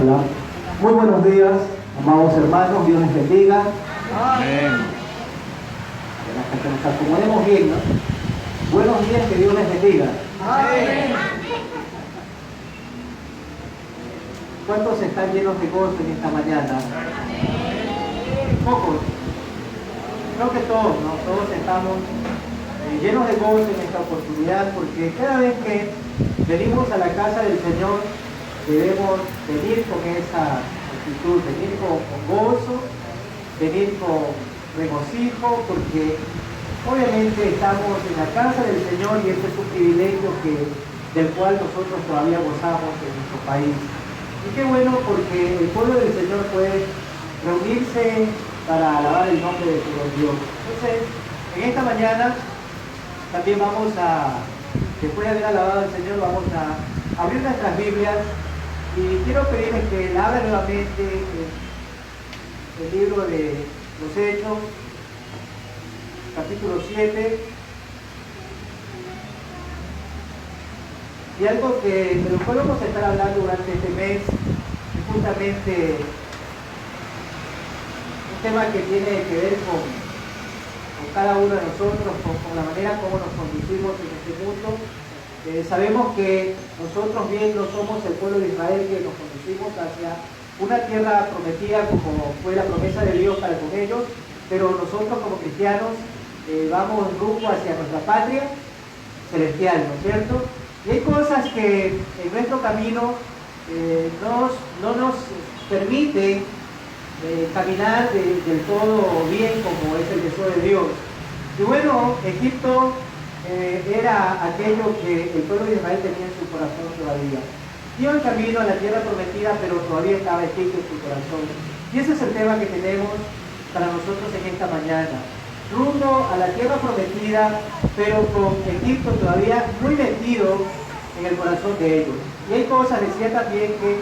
Hola. Muy buenos días, amados hermanos, Dios les bendiga. Amén. Hasta que nos acomodemos bien, ¿no? Buenos días, que Dios les bendiga. Amén. ¿Cuántos están llenos de gozo en esta mañana? Pocos. Creo que todos, ¿no? Todos estamos llenos de gozo en esta oportunidad, porque cada vez que venimos a la casa del Señor debemos venir con esa actitud, venir con gozo, venir con regocijo, porque obviamente estamos en la casa del Señor y este es un privilegio del cual nosotros todavía gozamos en nuestro país. Y qué bueno, porque el pueblo del Señor puede reunirse para alabar el nombre de su Dios. Entonces, en esta mañana también después de haber alabado al Señor, vamos a abrir nuestras Biblias y quiero pedirles que abran nuevamente el libro de los Hechos, capítulo 7. Y algo de lo cual vamos a estar hablando durante este mes es justamente un tema que tiene que ver con cada uno de nosotros, con la manera como nos conducimos en este mundo. Sabemos que nosotros bien no somos el pueblo de Israel, que nos conducimos hacia una tierra prometida como fue la promesa de Dios para con ellos, pero nosotros como cristianos vamos rumbo hacia nuestra patria celestial, ¿no es cierto? Y hay cosas que en nuestro camino no nos permiten caminar del todo bien como es el deseo de Dios. Y bueno, Egipto era aquello que el pueblo de Israel tenía en su corazón todavía. Iban camino a la tierra prometida, pero todavía estaba Egipto en su corazón. Y ese es el tema que tenemos para nosotros en esta mañana. Rumbo a la tierra prometida, pero con Egipto todavía muy metido en el corazón de ellos. Y hay cosas, decía también, que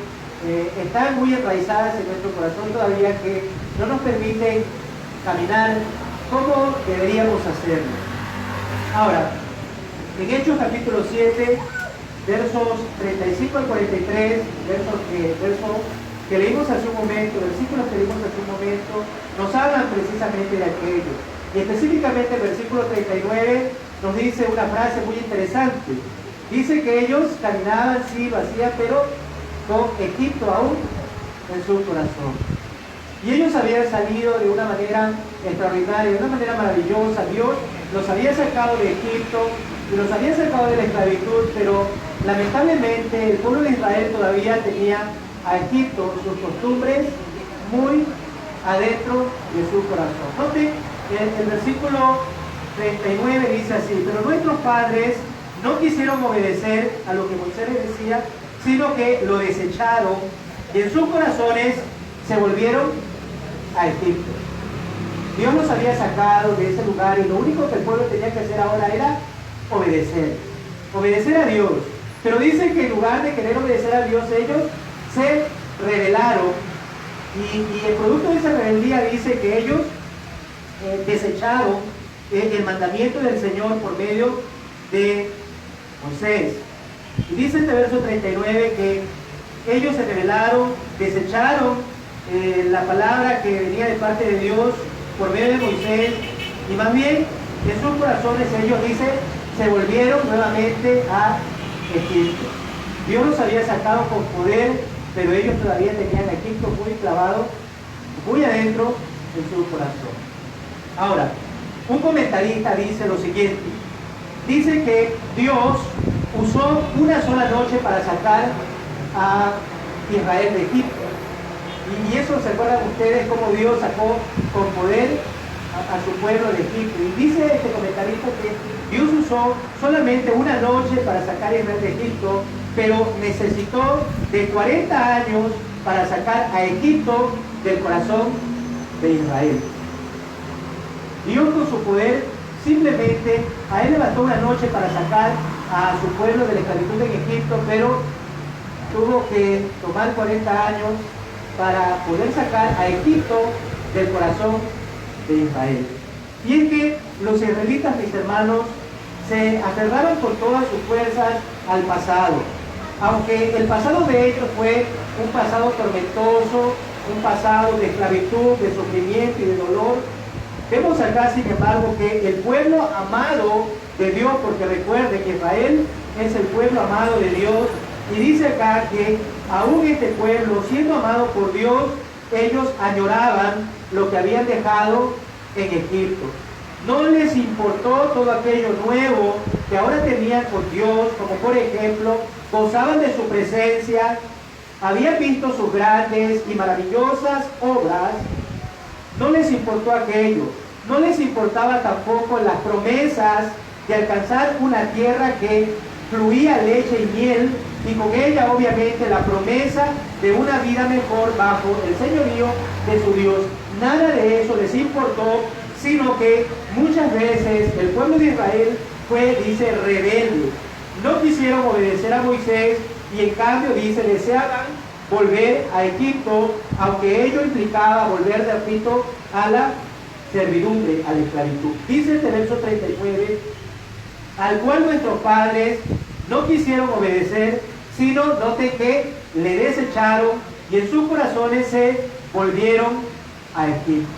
están muy enraizadas en nuestro corazón todavía, que no nos permiten caminar como deberíamos hacerlo. Ahora, en Hechos capítulo 7, versos 35 al 43, versos que leímos hace un momento, versículos que leímos hace un momento, nos hablan precisamente de aquello. Y específicamente el versículo 39 nos dice una frase muy interesante. Dice que ellos caminaban, sí, lo hacían, pero con Egipto aún en su corazón. Y ellos habían salido de una manera extraordinaria, de una manera maravillosa. Dios los había sacado de Egipto y los había sacado de la esclavitud, pero lamentablemente el pueblo de Israel todavía tenía a Egipto, sus costumbres, muy adentro de su corazón. Noten, el versículo 39 dice así: pero nuestros padres no quisieron obedecer a lo que Moisés les decía, sino que lo desecharon y en sus corazones se volvieron a Egipto. Dios los había sacado de ese lugar y lo único que el pueblo tenía que hacer ahora era obedecer a Dios. Pero dice que en lugar de querer obedecer a Dios, ellos se rebelaron y el producto de esa rebeldía dice que ellos desecharon el mandamiento del Señor por medio de Moisés. Y dice este verso 39 que ellos se rebelaron, desecharon la palabra que venía de parte de Dios por medio de Moisés, y más bien en sus corazones ellos, dice, se volvieron nuevamente a Egipto. Dios los había sacado con poder, pero ellos todavía tenían a Egipto muy clavado, muy adentro en su corazón. Ahora, un comentarista dice lo siguiente: dice que Dios usó una sola noche para sacar a Israel de Egipto. Y eso, ¿se acuerdan ustedes cómo Dios sacó con poder a su pueblo de Egipto? Y dice este comentarista que Dios usó solamente una noche para sacar a Israel de Egipto, pero necesitó de 40 años para sacar a Egipto del corazón de Israel. Dios con su poder simplemente a él le bastó una noche para sacar a su pueblo de la esclavitud en Egipto, pero tuvo que tomar 40 años para poder sacar a Egipto del corazón de Israel. Y es que los israelitas, mis hermanos, se aferraron con todas sus fuerzas al pasado, aunque el pasado de ellos fue un pasado tormentoso, un pasado de esclavitud, de sufrimiento y de dolor, vemos acá, sin embargo, que el pueblo amado de Dios, porque recuerden que Israel es el pueblo amado de Dios, y dice acá que aún este pueblo, siendo amado por Dios, ellos añoraban lo que habían dejado en Egipto. No les importó todo aquello nuevo que ahora tenían con Dios, como por ejemplo, gozaban de su presencia, habían visto sus grandes y maravillosas obras. No les importó aquello, no les importaba tampoco las promesas de alcanzar una tierra que fluía leche y miel, y con ella obviamente la promesa de una vida mejor bajo el señorío de su Dios. Nada de eso les importó, sino que muchas veces el pueblo de Israel fue, dice, rebelde. No quisieron obedecer a Moisés y en cambio, dice, deseaban volver a Egipto, aunque ello implicaba volver de Egipto a la servidumbre, a la esclavitud. Dice el verso 39, al cual nuestros padres no quisieron obedecer, sino, note que le desecharon y en sus corazones se volvieron a Egipto.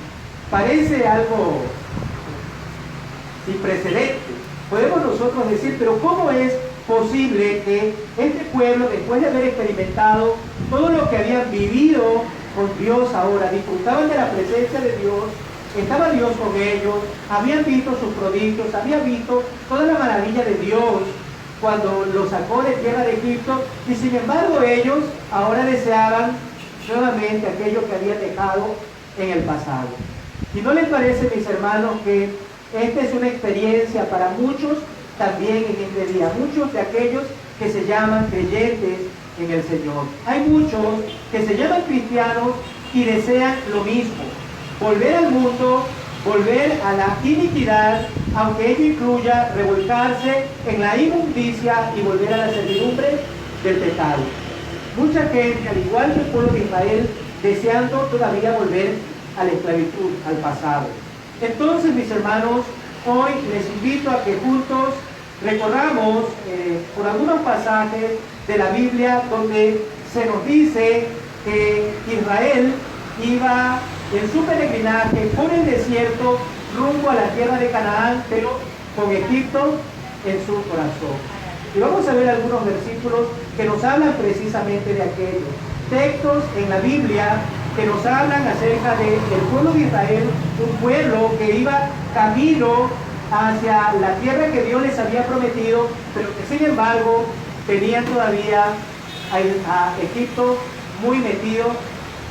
Parece algo sin precedentes. Podemos nosotros decir, pero ¿cómo es posible que este pueblo, después de haber experimentado todo lo que habían vivido con Dios ahora, disfrutaban de la presencia de Dios, estaba Dios con ellos, habían visto sus prodigios, habían visto toda la maravilla de Dios cuando los sacó de tierra de Egipto, y sin embargo ellos ahora deseaban nuevamente aquello que habían dejado en el pasado? ¿Y no les parece, mis hermanos, que esta es una experiencia para muchos también en este día? Muchos de aquellos que se llaman creyentes en el Señor. Hay muchos que se llaman cristianos y desean lo mismo: volver al mundo, volver a la iniquidad, aunque ello incluya revolcarse en la inmundicia y volver a la servidumbre del pecado. Mucha gente, al igual que el pueblo de Israel, deseando todavía volver a la esclavitud, al pasado. Entonces, mis hermanos, hoy les invito a que juntos recorramos por algunos pasajes de la Biblia donde se nos dice que Israel iba en su peregrinaje por el desierto rumbo a la tierra de Canaán, pero con Egipto en su corazón. Y vamos a ver algunos versículos que nos hablan precisamente de aquello. Textos en la Biblia que nos hablan acerca del pueblo de Israel, un pueblo que iba camino hacia la tierra que Dios les había prometido, pero que sin embargo tenían todavía a Egipto muy metido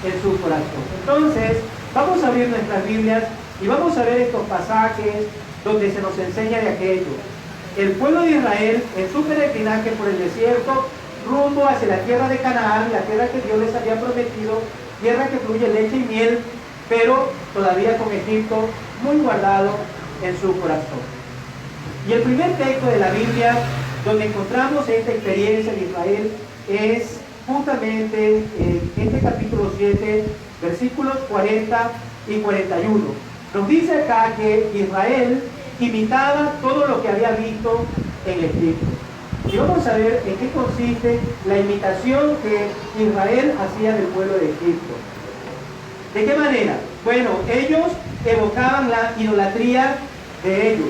en su corazón. Entonces, vamos a abrir nuestras Biblias y vamos a ver estos pasajes donde se nos enseña de aquello. El pueblo de Israel en su peregrinaje por el desierto rumbo hacia la tierra de Canaán, la tierra que Dios les había prometido, tierra que fluye leche y miel, pero todavía con Egipto muy guardado en su corazón. Y el primer texto de la Biblia donde encontramos esta experiencia de Israel es justamente en este capítulo 7, versículos 40 y 41. Nos dice acá que Israel imitaba todo lo que había visto en Egipto. Y vamos a ver en qué consiste la imitación que Israel hacía del pueblo de Egipto. ¿De qué manera? Bueno, ellos evocaban la idolatría de ellos.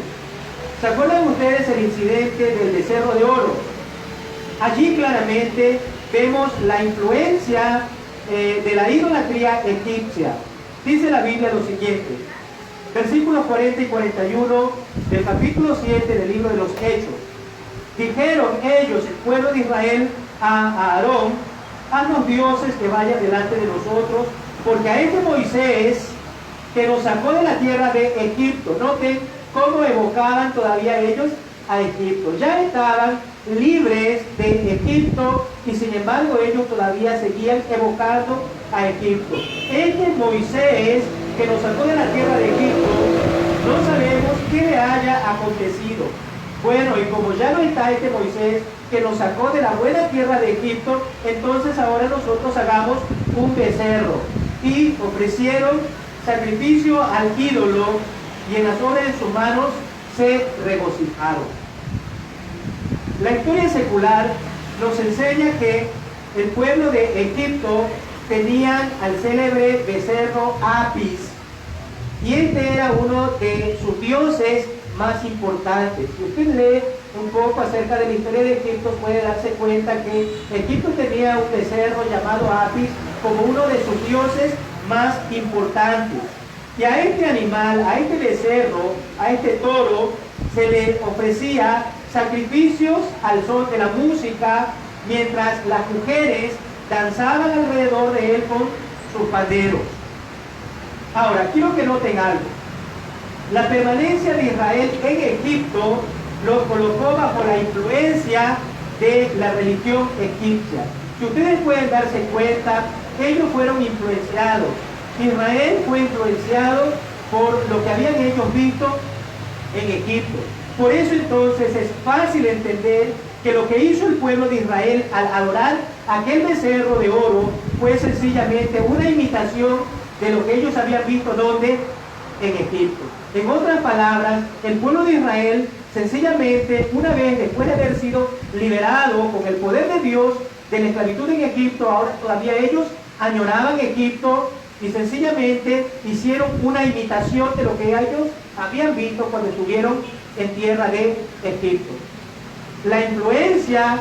¿Se acuerdan ustedes el incidente del becerro de oro? Allí claramente vemos la influencia de la idolatría egipcia. Dice la Biblia lo siguiente, versículos 40 y 41 del capítulo 7 del libro de los Hechos. Dijeron ellos, el pueblo de Israel, a Aarón: haznos dioses que vayan delante de nosotros, porque a este Moisés que nos sacó de la tierra de Egipto. Noten cómo evocaban todavía ellos a Egipto. Ya estaban libres de Egipto y sin embargo ellos todavía seguían evocando a Egipto. Este Moisés que nos sacó de la tierra de Egipto, no sabemos qué le haya acontecido. Bueno, y como ya no está este Moisés que nos sacó de la buena tierra de Egipto, entonces ahora nosotros hagamos un becerro. Y ofrecieron sacrificio al ídolo y en las obras de sus manos se regocijaron. La historia secular nos enseña que el pueblo de Egipto tenían al célebre becerro Apis, y este era uno de sus dioses más importantes. Si usted lee un poco acerca de la historia de Egipto, puede darse cuenta que Egipto tenía un becerro llamado Apis como uno de sus dioses más importantes. Y a este animal, a este becerro, a este toro, se le ofrecía sacrificios al son de la música, mientras las mujeres danzaban alrededor de él con sus panderos. Ahora, quiero que noten algo. La permanencia de Israel en Egipto lo colocó bajo la influencia de la religión egipcia. Si ustedes pueden darse cuenta, ellos fueron influenciados. Israel fue influenciado por lo que habían ellos visto en Egipto. Por eso entonces es fácil entender que lo que hizo el pueblo de Israel al adorar aquel becerro de oro fue sencillamente una imitación de lo que ellos habían visto ¿dónde? En Egipto. En otras palabras, el pueblo de Israel sencillamente, una vez después de haber sido liberado con el poder de Dios de la esclavitud en Egipto, ahora todavía ellos añoraban Egipto y sencillamente hicieron una imitación de lo que ellos habían visto cuando estuvieron en tierra de Egipto. La influencia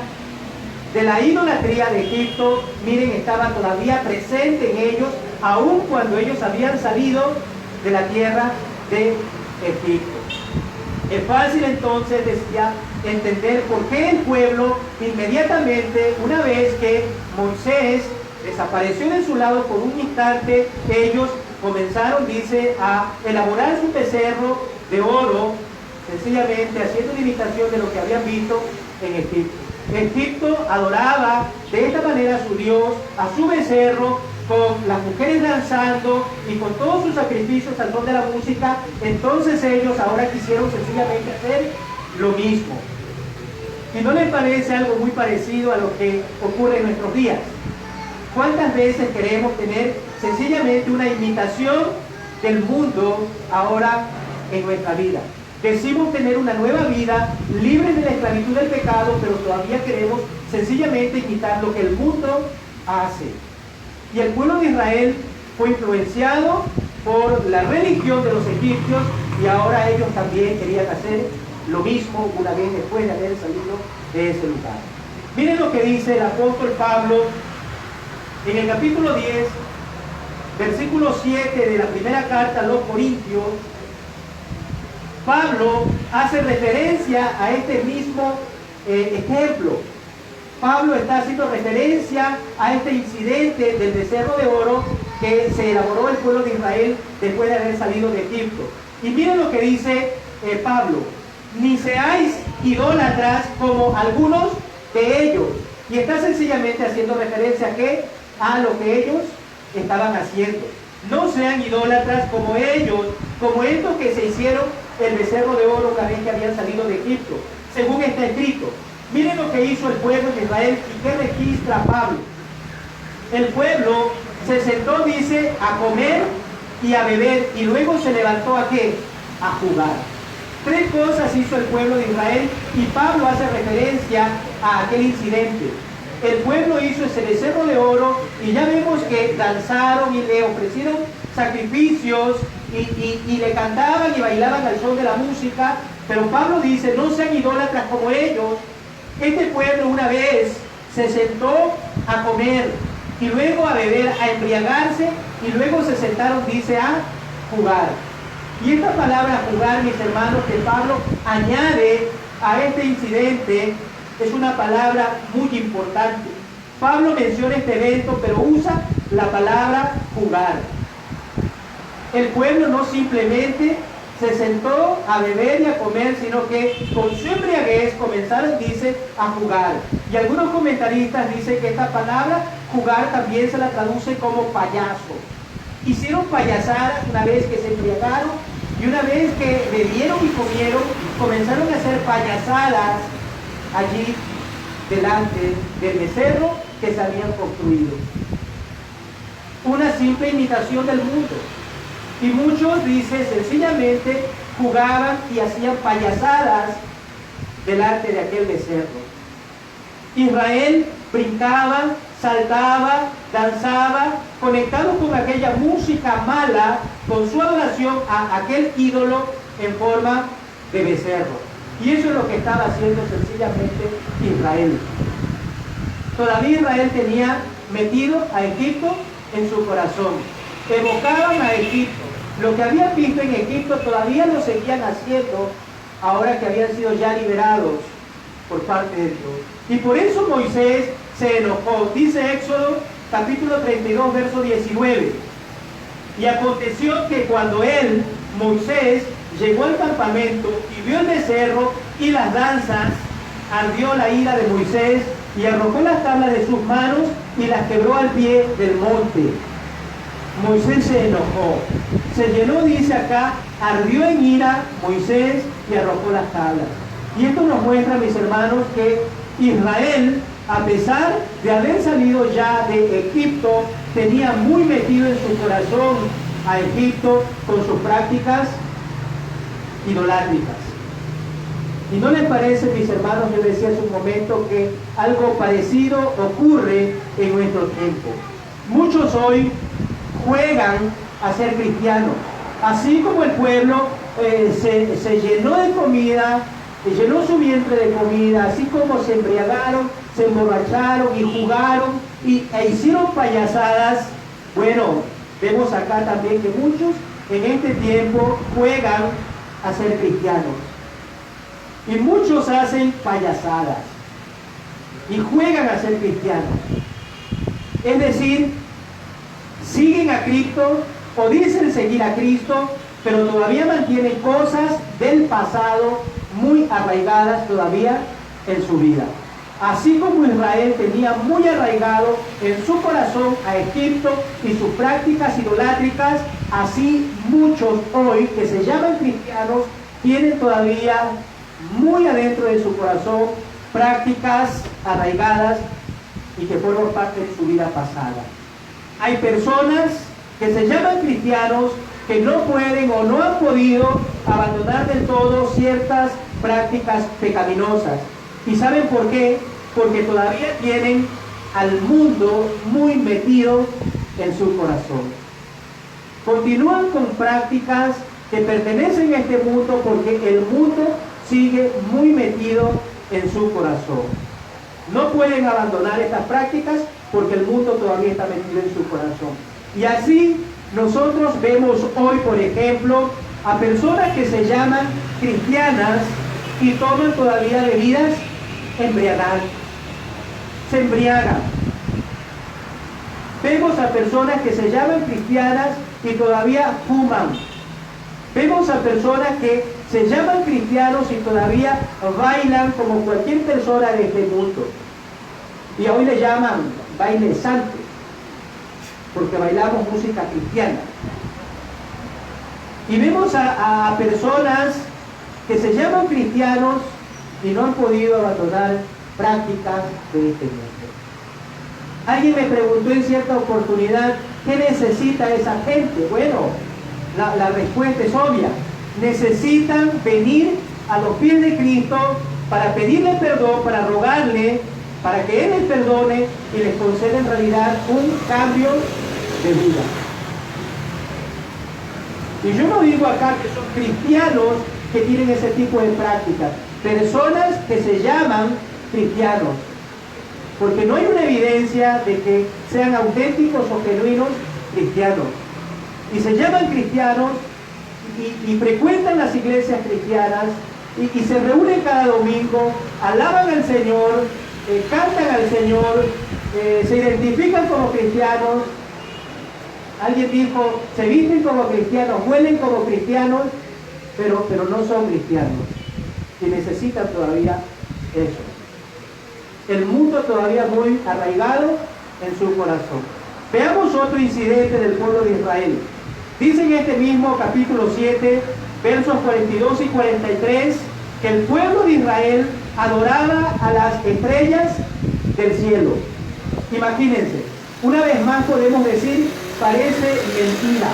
de la idolatría de Egipto, miren, estaba todavía presente en ellos, aun cuando ellos habían salido de la tierra de Egipto. Es fácil entonces, decía, entender por qué el pueblo inmediatamente, una vez que Moisés desapareció de su lado por un instante, ellos comenzaron, dice, a elaborar su becerro de oro, sencillamente haciendo una imitación de lo que habían visto en Egipto. Egipto adoraba de esta manera a su Dios, a su becerro, con las mujeres danzando y con todos sus sacrificios al son de la música. Entonces ellos ahora quisieron sencillamente hacer lo mismo. ¿Y no les parece algo muy parecido a lo que ocurre en nuestros días? ¿Cuántas veces queremos tener sencillamente una imitación del mundo ahora en nuestra vida? Decimos tener una nueva vida, libres de la esclavitud del pecado, pero todavía queremos sencillamente imitar lo que el mundo hace. Y el pueblo de Israel fue influenciado por la religión de los egipcios y ahora ellos también querían hacer lo mismo una vez después de haber salido de ese lugar. Miren lo que dice el apóstol Pablo en el capítulo 10, versículo 7 de la primera carta a los Corintios. Pablo hace referencia a este mismo ejemplo. Pablo está haciendo referencia a este incidente del becerro de oro que se elaboró el pueblo de Israel después de haber salido de Egipto. Y miren lo que dice Pablo: ni seáis idólatras como algunos de ellos. Y está sencillamente haciendo referencia ¿a qué? A lo que ellos estaban haciendo. No sean idólatras como ellos, como estos que se hicieron el becerro de oro una vez que habían salido de Egipto, según está escrito. Miren lo que hizo el pueblo de Israel y qué registra Pablo. El pueblo se sentó, dice, a comer y a beber, y luego se levantó ¿a qué? A jugar. Tres cosas hizo el pueblo de Israel y Pablo hace referencia a aquel incidente. El pueblo hizo ese becerro de oro y ya vemos que danzaron y le ofrecieron sacrificios y le cantaban y bailaban al son de la música, pero Pablo dice, no sean idólatras como ellos. Este pueblo una vez se sentó a comer y luego a beber, a embriagarse, y luego se sentaron, dice, a jugar. Y esta palabra jugar, mis hermanos, que Pablo añade a este incidente, es una palabra muy importante. Pablo menciona este evento, pero usa la palabra jugar. El pueblo no simplemente se sentó a beber y a comer, sino que con su embriaguez comenzaron, dice, a jugar. Y algunos comentaristas dicen que esta palabra jugar también se la traduce como payaso. Hicieron payasadas una vez que se embriagaron, y una vez que bebieron y comieron, comenzaron a hacer payasadas allí delante del becerro que se habían construido. Una simple imitación del mundo. Y muchos, dice, sencillamente jugaban y hacían payasadas delante de aquel becerro. Israel brincaba, saltaba, danzaba, conectado con aquella música mala, con su adoración a aquel ídolo en forma de becerro. Y eso es lo que estaba haciendo sencillamente Israel. Todavía Israel tenía metido a Egipto en su corazón. Evocaban a Egipto. Lo que habían visto en Egipto todavía lo seguían haciendo ahora que habían sido ya liberados por parte de Dios. Y por eso Moisés se enojó. Dice Éxodo capítulo 32, verso 19. Y aconteció que cuando Moisés, llegó al campamento y vio el becerro y las danzas, ardió la ira de Moisés y arrojó las tablas de sus manos y las quebró al pie del monte. Moisés se enojó, se llenó, dice acá, ardió en ira Moisés y arrojó las tablas. Y esto nos muestra, mis hermanos, que Israel, a pesar de haber salido ya de Egipto, tenía muy metido en su corazón a Egipto con sus prácticas idolátricas. ¿Y no les parece, mis hermanos, yo decía hace un momento, que algo parecido ocurre en nuestro tiempo? Muchos hoy juegan a ser cristianos, así como el pueblo se llenó de comida, llenó su vientre de comida, así como se embriagaron, se emborracharon y jugaron e hicieron payasadas. Bueno, vemos acá también que muchos en este tiempo juegan a ser cristianos. Y muchos hacen payasadas y juegan a ser cristianos. Es decir, siguen a Cristo o dicen seguir a Cristo, pero todavía mantienen cosas del pasado muy arraigadas todavía en su vida. Así como Israel tenía muy arraigado en su corazón a Egipto y sus prácticas idolátricas, así muchos hoy que se llaman cristianos tienen todavía muy adentro de su corazón prácticas arraigadas y que forman parte de su vida pasada. Hay personas que se llaman cristianos que no pueden o no han podido abandonar del todo ciertas prácticas pecaminosas. ¿Y saben por qué? Porque todavía tienen al mundo muy metido en su corazón. Continúan con prácticas que pertenecen a este mundo porque el mundo sigue muy metido en su corazón. No pueden abandonar estas prácticas porque el mundo todavía está metido en su corazón. Y así nosotros vemos hoy, por ejemplo, a personas que se llaman cristianas y toman todavía bebidas embriagantes. Se embriagan. Vemos a personas que se llaman cristianas y todavía fuman. Vemos a personas que se llaman cristianos y todavía bailan como cualquier persona de este mundo. Y hoy le llaman baile santo, porque bailamos música cristiana. Y vemos a personas que se llaman cristianos y no han podido abandonar prácticas de este mundo. Alguien me preguntó en cierta oportunidad, ¿qué necesita esa gente? Bueno, la respuesta es obvia. Necesitan venir a los pies de Cristo para pedirle perdón, para rogarle, para que Él les perdone y les conceda en realidad un cambio de vida. Y yo no digo acá que son cristianos que tienen ese tipo de prácticas, personas que se llaman cristianos, porque no hay una evidencia de que sean auténticos o genuinos cristianos. Y se llaman cristianos y frecuentan las iglesias cristianas y se reúnen cada domingo, alaban al Señor, cantan al Señor, se identifican como cristianos. Alguien dijo, se visten como cristianos, huelen como cristianos, pero no son cristianos. Y necesitan todavía eso. El mundo todavía muy arraigado en su corazón. Veamos otro incidente del pueblo de Israel. Dice en este mismo capítulo 7, versos 42 y 43, que el pueblo de Israel adoraba a las estrellas del cielo. Imagínense, una vez más podemos decir, parece mentira.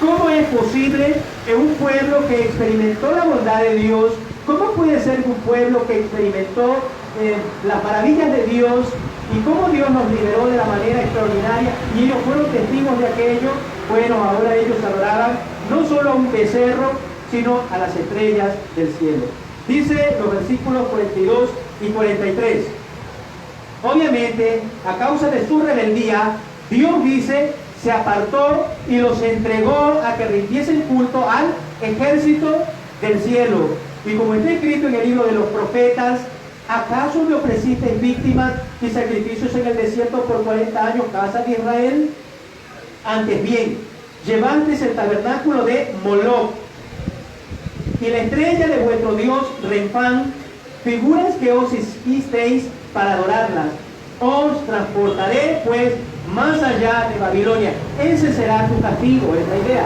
¿Cómo es posible que un pueblo que experimentó la bondad de Dios, cómo puede ser que un pueblo que experimentó las maravillas de Dios y cómo Dios nos liberó de la manera extraordinaria y ellos fueron testigos de aquello. Bueno, ahora ellos adoraban no solo a un becerro, sino a las estrellas del cielo. Dice los versículos 42 y 43. Obviamente, a causa de su rebeldía, Dios dice, se apartó y los entregó a que rindiesen culto al ejército del cielo. Y como está escrito en el libro de los profetas, ¿acaso me ofrecisteis víctimas y sacrificios en el desierto por 40 años, casa de Israel? Antes bien, llevantes el tabernáculo de Moloc y la estrella de vuestro Dios Renfán, figuras que os hicisteis para adorarlas. Os transportaré pues más allá de Babilonia. Ese será tu castigo, es la idea.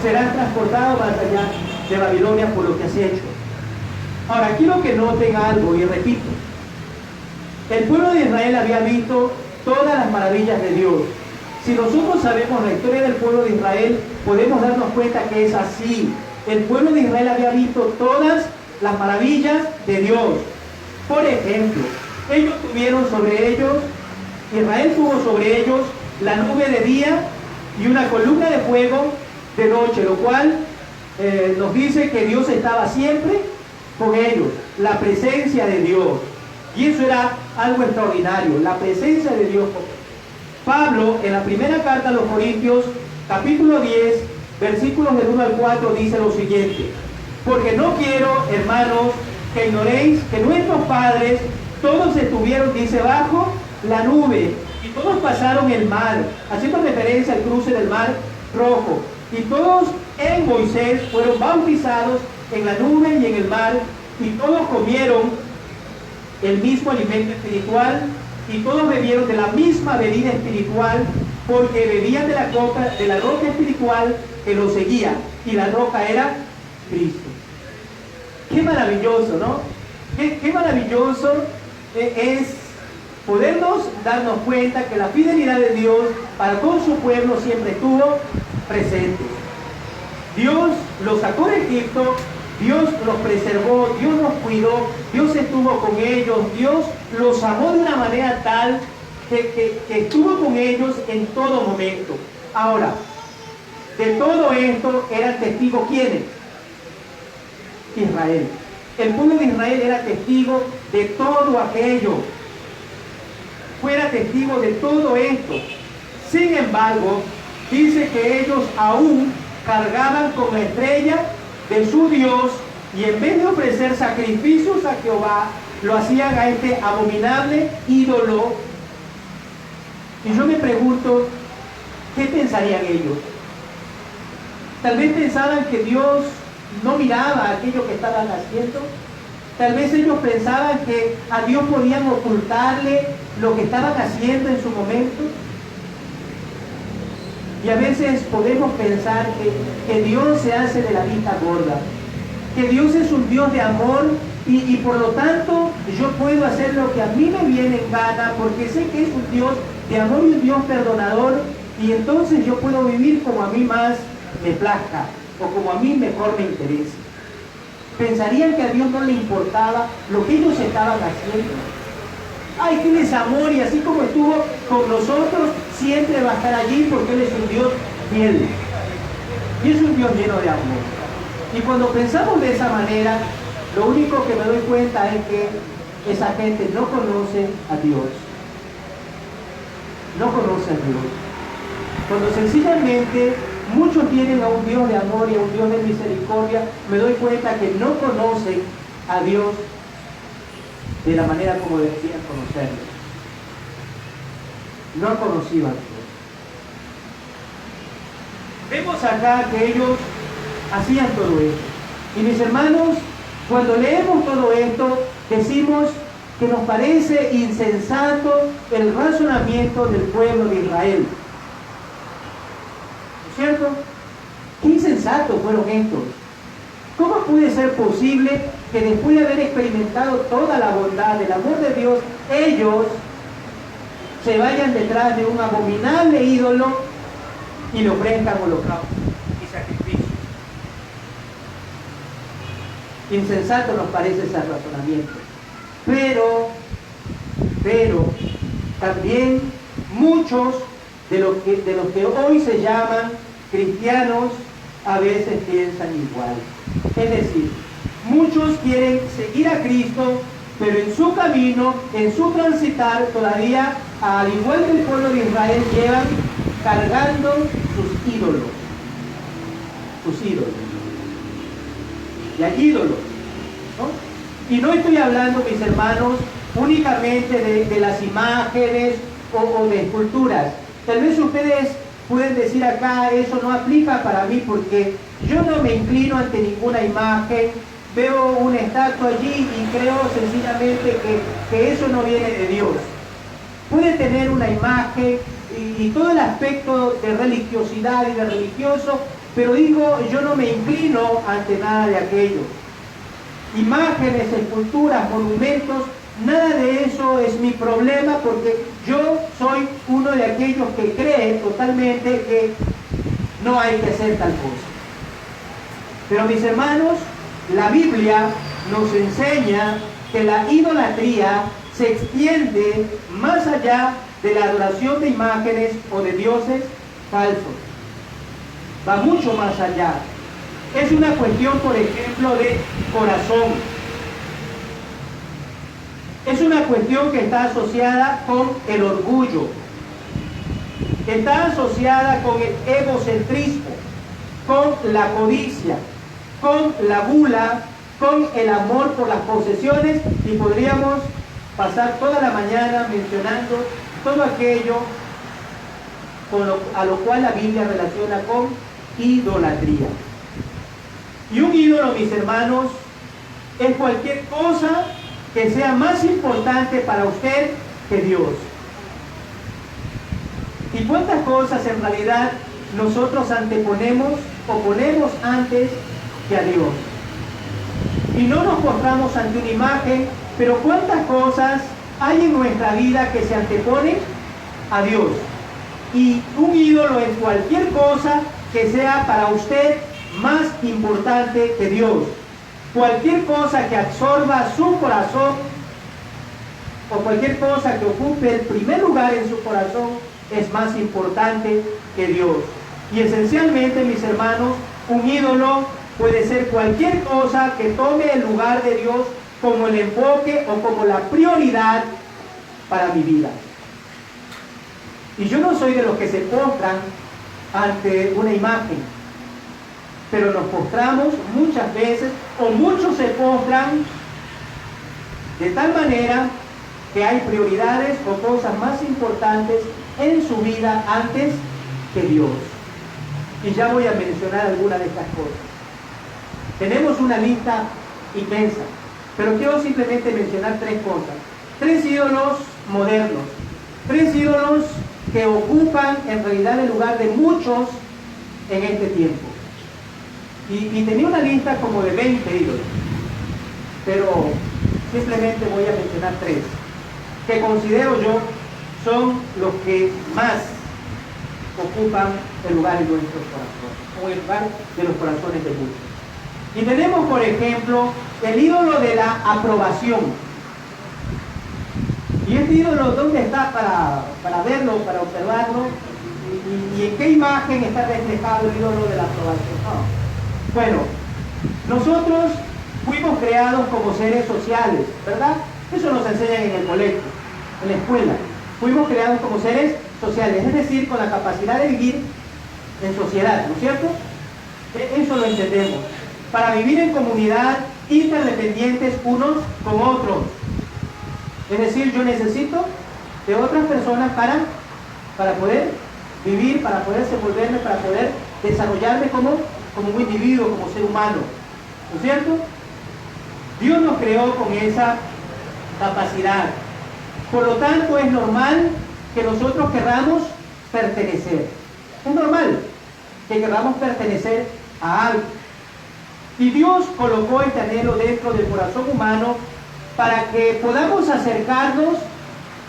Serás transportado más allá de Babilonia por lo que has hecho. Ahora, quiero que noten algo y repito. El pueblo de Israel había visto todas las maravillas de Dios. Si nosotros sabemos la historia del pueblo de Israel, podemos darnos cuenta que es así. El pueblo de Israel había visto todas las maravillas de Dios. Por ejemplo, ellos tuvieron sobre ellos, Israel tuvo sobre ellos la nube de día y una columna de fuego de noche, lo cual nos dice que Dios estaba siempre con ellos, la presencia de Dios. Y eso era algo extraordinario, la presencia de Dios. Pablo, en la primera carta a los Corintios, capítulo 10, versículos del 1 al 4, dice lo siguiente: porque no quiero, hermanos, que ignoréis que nuestros padres todos estuvieron, dice, bajo la nube, y todos pasaron el mar, haciendo referencia al cruce del mar Rojo, y todos en Moisés fueron bautizados en la nube y en el mar, y todos comieron el mismo alimento espiritual, y todos bebieron de la misma bebida espiritual, porque bebían de la roca espiritual que los seguía, y la roca era Cristo. Qué maravilloso, ¿no? Qué maravilloso es podernos darnos cuenta que la fidelidad de Dios para con su pueblo siempre estuvo presente. Dios los sacó de Egipto, Dios los preservó, Dios los cuidó, Dios estuvo con ellos, Dios los amó de una manera tal que estuvo con ellos en todo momento. Ahora, de todo esto eran testigos ¿quiénes? Israel. El pueblo de Israel era testigo de todo aquello. Fuera testigo de todo esto. Sin embargo, dice que ellos aún cargaban con la estrella de su Dios y en vez de ofrecer sacrificios a Jehová, lo hacían a este abominable ídolo. Y yo me pregunto, ¿qué pensarían ellos? Tal vez pensaban que Dios no miraba aquello que estaban haciendo. Tal vez ellos pensaban que a Dios podían ocultarle lo que estaban haciendo en su momento. Y a veces podemos pensar que Dios se hace de la vista gorda, que Dios es un Dios de amor y por lo tanto yo puedo hacer lo que a mí me viene en gana porque sé que es un Dios de amor y un Dios perdonador, y entonces yo puedo vivir como a mí más me plazca o como a mí mejor me interese. Pensarían que a Dios no le importaba lo que ellos estaban haciendo. Ay, que Él es amor y así como estuvo con nosotros, siempre va a estar allí porque Él es un Dios fiel. Y es un Dios lleno de amor. Y cuando pensamos de esa manera, lo único que me doy cuenta es que esa gente no conoce a Dios. No conoce a Dios. Cuando sencillamente muchos tienen a un Dios de amor y a un Dios de misericordia, me doy cuenta que no conocen a Dios de la manera como deberían conocerlo. No han conocido a Dios. Vemos acá que ellos hacían todo esto. Y mis hermanos, cuando leemos todo esto, decimos que nos parece insensato el razonamiento del pueblo de Israel. ¿No es cierto? Qué insensatos fueron estos. ¿Cómo puede ser posible que después de haber experimentado toda la bondad, el amor de Dios, ellos se vayan detrás de un abominable ídolo y le ofrezcan holocaustos y sacrificios? Insensato nos parece ese razonamiento. Pero también muchos de los que hoy se llaman cristianos a veces piensan igual. Es decir, muchos quieren seguir a Cristo, pero en su camino, en su transitar, todavía, al igual que el pueblo de Israel, llevan cargando sus ídolos. Sus ídolos. Y hay ídolos, ¿no? Y no estoy hablando, mis hermanos, únicamente de las imágenes o de esculturas. Tal vez ustedes pueden decir acá, eso no aplica para mí porque yo no me inclino ante ninguna imagen, veo una estatua allí y creo sencillamente que eso no viene de Dios. Puede tener una imagen y todo el aspecto de religiosidad y de religioso, pero digo, yo no me inclino ante nada de aquello. Imágenes, esculturas, monumentos, nada de eso es mi problema porque yo soy uno de aquellos que cree totalmente que no hay que hacer tal cosa. Pero mis hermanos, la Biblia nos enseña que la idolatría se extiende más allá de la adoración de imágenes o de dioses falsos. Va mucho más allá. Es una cuestión, por ejemplo, de corazón. Es una cuestión que está asociada con el orgullo. Está asociada con el egocentrismo, con la codicia, con la gula, con el amor por las posesiones, y podríamos pasar toda la mañana mencionando todo aquello a lo cual la Biblia relaciona con idolatría. Y un ídolo, mis hermanos, es cualquier cosa que sea más importante para usted que Dios. ¿Y cuántas cosas en realidad nosotros anteponemos o ponemos antes que a Dios? Y no nos postramos ante una imagen, pero cuántas cosas hay en nuestra vida que se anteponen a Dios. Y un ídolo es cualquier cosa que sea para usted más importante que Dios. Cualquier cosa que absorba su corazón o cualquier cosa que ocupe el primer lugar en su corazón es más importante que Dios. Y esencialmente, mis hermanos, un ídolo puede ser cualquier cosa que tome el lugar de Dios como el enfoque o como la prioridad para mi vida. Y yo no soy de los que se postran ante una imagen, pero nos postramos muchas veces, o muchos se postran de tal manera que hay prioridades o cosas más importantes en su vida antes que Dios. Y ya voy a mencionar algunas de estas cosas. Tenemos una lista inmensa, pero quiero simplemente mencionar tres cosas. Tres ídolos modernos, tres ídolos que ocupan en realidad el lugar de muchos en este tiempo. Y tenía una lista como de 20 ídolos, pero simplemente voy a mencionar tres, que considero yo son los que más ocupan el lugar en nuestros corazones, o el lugar de los corazones de muchos. Y tenemos, por ejemplo, el ídolo de la aprobación. Y este ídolo, ¿dónde está para verlo, para observarlo? ¿Y en qué imagen está reflejado el ídolo de la aprobación? No. Bueno, nosotros fuimos creados como seres sociales, ¿verdad? Eso nos enseñan en el colegio, en la escuela. Fuimos creados como seres sociales, es decir, con la capacidad de vivir en sociedad, ¿no es cierto? Eso lo entendemos. Para vivir en comunidad, interdependientes unos con otros. Es decir, yo necesito de otras personas para poder vivir, para poder desenvolverme, para poder desarrollarme como un individuo, como ser humano. ¿No es cierto? Dios nos creó con esa capacidad. Por lo tanto, es normal que nosotros querramos pertenecer. Es normal que querramos pertenecer a algo. Y Dios colocó este anhelo dentro del corazón humano para que podamos acercarnos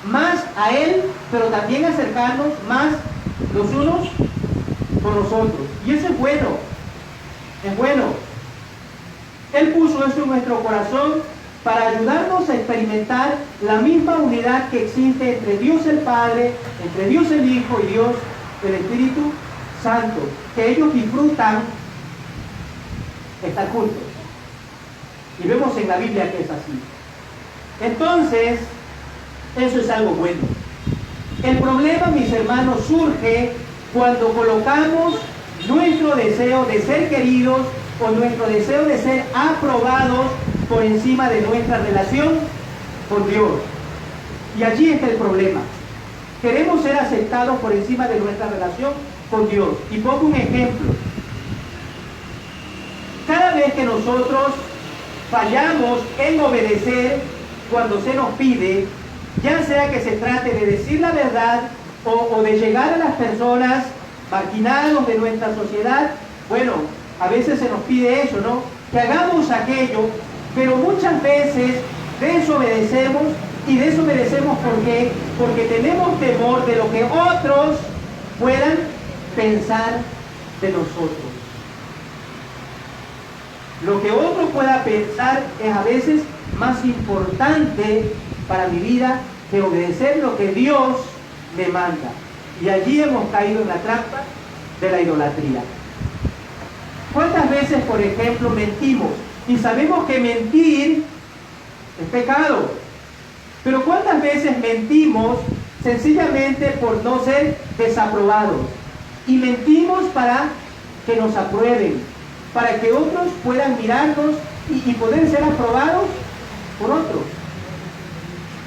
más a Él, pero también acercarnos más los unos con los otros. Y eso es bueno. Es bueno. Él puso eso en nuestro corazón para ayudarnos a experimentar la misma unidad que existe entre Dios el Padre, entre Dios el Hijo y Dios el Espíritu Santo, que ellos disfrutan estar juntos. Y vemos en la Biblia que es así. Entonces, eso es algo bueno. El problema, mis hermanos, surge cuando colocamos nuestro deseo de ser queridos o nuestro deseo de ser aprobados por encima de nuestra relación con Dios. Y allí está el problema. Queremos ser aceptados por encima de nuestra relación con Dios. Y pongo un ejemplo. Cada vez que nosotros fallamos en obedecer cuando se nos pide, ya sea que se trate de decir la verdad o de llegar a las personas marginados de nuestra sociedad, bueno, a veces se nos pide eso, ¿no? Que hagamos aquello, pero muchas veces desobedecemos, y desobedecemos ¿por qué? Porque tenemos temor de lo que otros puedan pensar de nosotros. Lo que otro pueda pensar es a veces más importante para mi vida que obedecer lo que Dios me manda. Y allí hemos caído en la trampa de la idolatría. ¿Cuántas veces, por ejemplo, mentimos? Y sabemos que mentir es pecado. Pero ¿cuántas veces mentimos sencillamente por no ser desaprobados? Y mentimos para que nos aprueben, para que otros puedan mirarnos y poder ser aprobados por otros.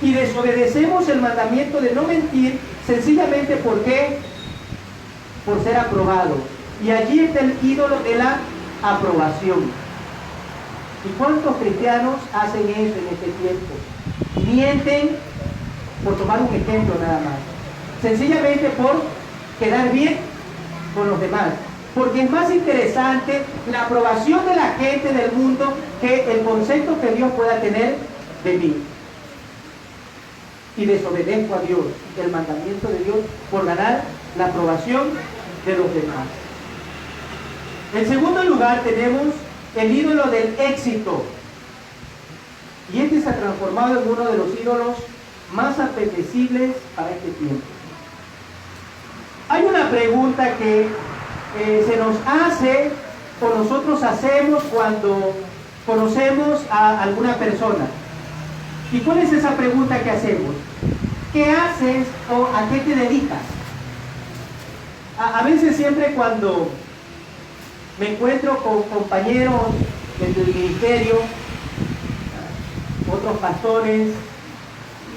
Y desobedecemos el mandamiento de no mentir sencillamente ¿por qué? Por ser aprobados. Y allí está el ídolo de la aprobación. ¿Y cuántos cristianos hacen eso en este tiempo? Mienten, por tomar un ejemplo nada más, sencillamente por quedar bien con los demás, porque es más interesante la aprobación de la gente del mundo que el concepto que Dios pueda tener de mí. Y desobedezco a Dios, el mandamiento de Dios, por ganar la aprobación de los demás. En segundo lugar tenemos el ídolo del éxito. Y este se ha transformado en uno de los ídolos más apetecibles para este tiempo. Hay una pregunta que se nos hace o nosotros hacemos cuando conocemos a alguna persona. ¿Y cuál es esa pregunta que hacemos? ¿Qué haces o a qué te dedicas? A veces siempre cuando me encuentro con compañeros del ministerio, otros pastores,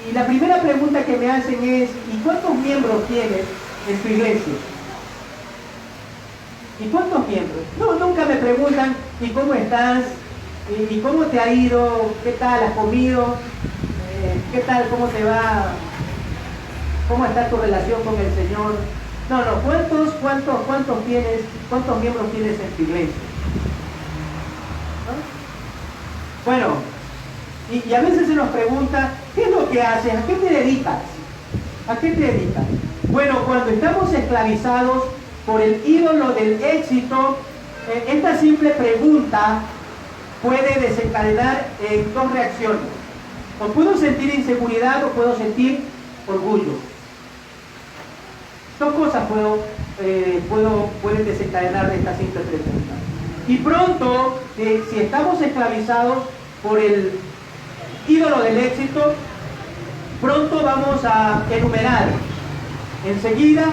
y la primera pregunta que me hacen es: ¿y cuántos miembros tienes en tu iglesia? ¿Y cuántos miembros? No, nunca me preguntan: ¿y cómo estás? ¿Y cómo te ha ido? ¿Qué tal? ¿Has comido? ¿Qué tal? ¿Cómo te va? ¿Cómo está tu relación con el Señor? No, ¿cuántos miembros tienes en tu iglesia? ¿No? Bueno, y a veces se nos pregunta: ¿qué es lo que haces? ¿A qué te dedicas? ¿A qué te dedicas? Bueno, cuando estamos esclavizados por el ídolo del éxito, esta simple pregunta puede desencadenar dos reacciones. O puedo sentir inseguridad o puedo sentir orgullo. Dos cosas pueden desencadenar de esta simple pregunta. Y pronto, si estamos esclavizados por el ídolo del éxito, pronto vamos a enumerar enseguida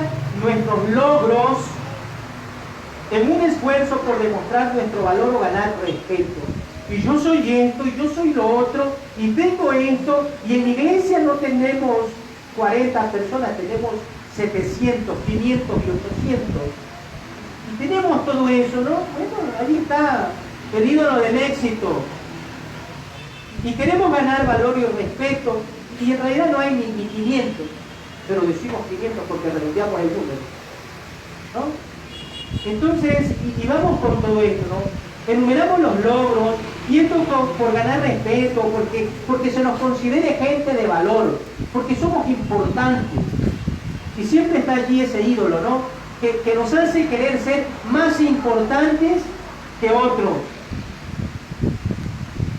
nuestros logros en un esfuerzo por demostrar nuestro valor o ganar respeto. Y yo soy esto, y yo soy lo otro, y tengo esto, y en mi iglesia no tenemos 40 personas, tenemos 700, 500 y 800. Y tenemos todo eso, ¿no? Bueno, ahí está el ídolo del éxito. Y queremos ganar valor y respeto, y en realidad no hay ni 500, pero decimos 500 porque redondeamos el número, ¿no? Entonces, y vamos con todo esto, ¿no? Enumeramos los logros, y esto por ganar respeto, porque se nos considere gente de valor, porque somos importantes. Y siempre está allí ese ídolo, ¿no? Que nos hace querer ser más importantes que otros.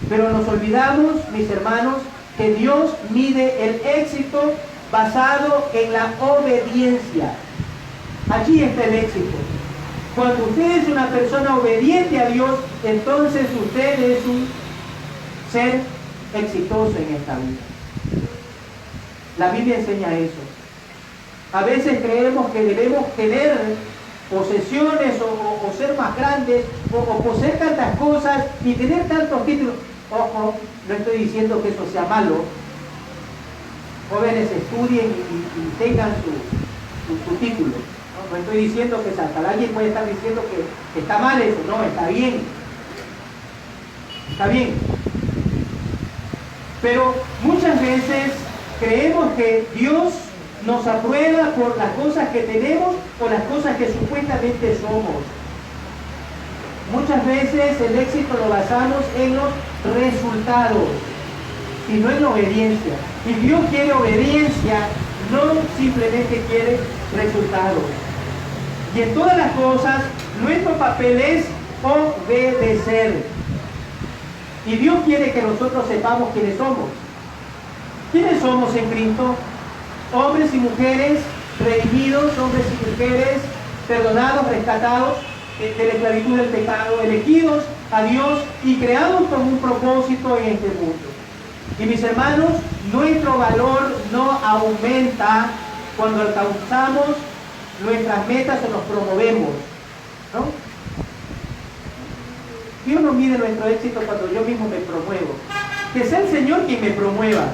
Pero nos olvidamos, mis hermanos, que Dios mide el éxito basado en la obediencia. Allí está el éxito. Cuando usted es una persona obediente a Dios, entonces usted es un ser exitoso en esta vida. La Biblia enseña eso. A veces creemos que debemos tener posesiones o ser más grandes o poseer tantas cosas y tener tantos títulos. Ojo, no estoy diciendo que eso sea malo. Jóvenes estudien y tengan su título. No estoy diciendo que hasta alguien puede estar diciendo que está mal eso. No, está bien. Está bien. Pero muchas veces creemos que Dios nos aprueba por las cosas que tenemos o las cosas que supuestamente somos. Muchas veces el éxito lo basamos en los resultados y no en la obediencia. Y Dios quiere obediencia, no simplemente quiere resultados. Y en todas las cosas, nuestro papel es obedecer. Y Dios quiere que nosotros sepamos quiénes somos. ¿Quiénes somos en Cristo? Hombres y mujeres redimidos, hombres y mujeres perdonados, rescatados de la esclavitud del pecado, elegidos a Dios y creados con un propósito en este mundo. Y mis hermanos, nuestro valor no aumenta cuando alcanzamos nuestras metas o nos promovemos, ¿no? Dios no mide nuestro éxito cuando yo mismo me promuevo. Que sea el Señor quien me promueva,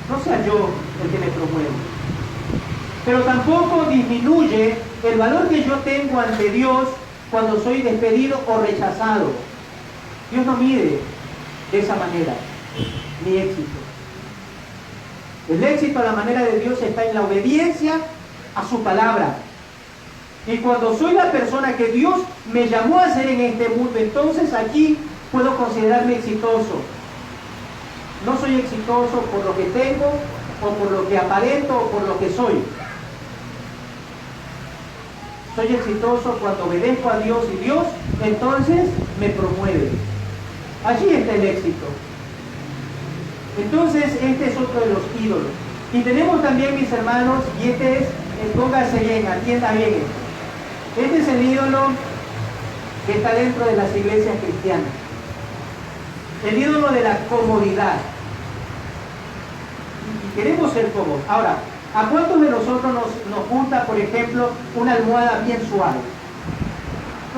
no sea yo el que me promueva. Pero tampoco disminuye el valor que yo tengo ante Dios cuando soy despedido o rechazado. Dios no mide de esa manera mi éxito. El éxito a la manera de Dios está en la obediencia a su palabra. Y cuando soy la persona que Dios me llamó a ser en este mundo, entonces aquí puedo considerarme exitoso. No soy exitoso por lo que tengo, o por lo que aparento, o por lo que soy. Soy exitoso cuando obedezco a Dios y Dios entonces me promueve. Allí está el éxito. Entonces este es otro de los ídolos. Y tenemos también, mis hermanos, y este es, póngase bien, atienda bien esto. Este es el ídolo que está dentro de las iglesias cristianas. El ídolo de la comodidad. Y queremos ser cómodos. Ahora, ¿a cuántos de nosotros nos gusta, por ejemplo, una almohada bien suave?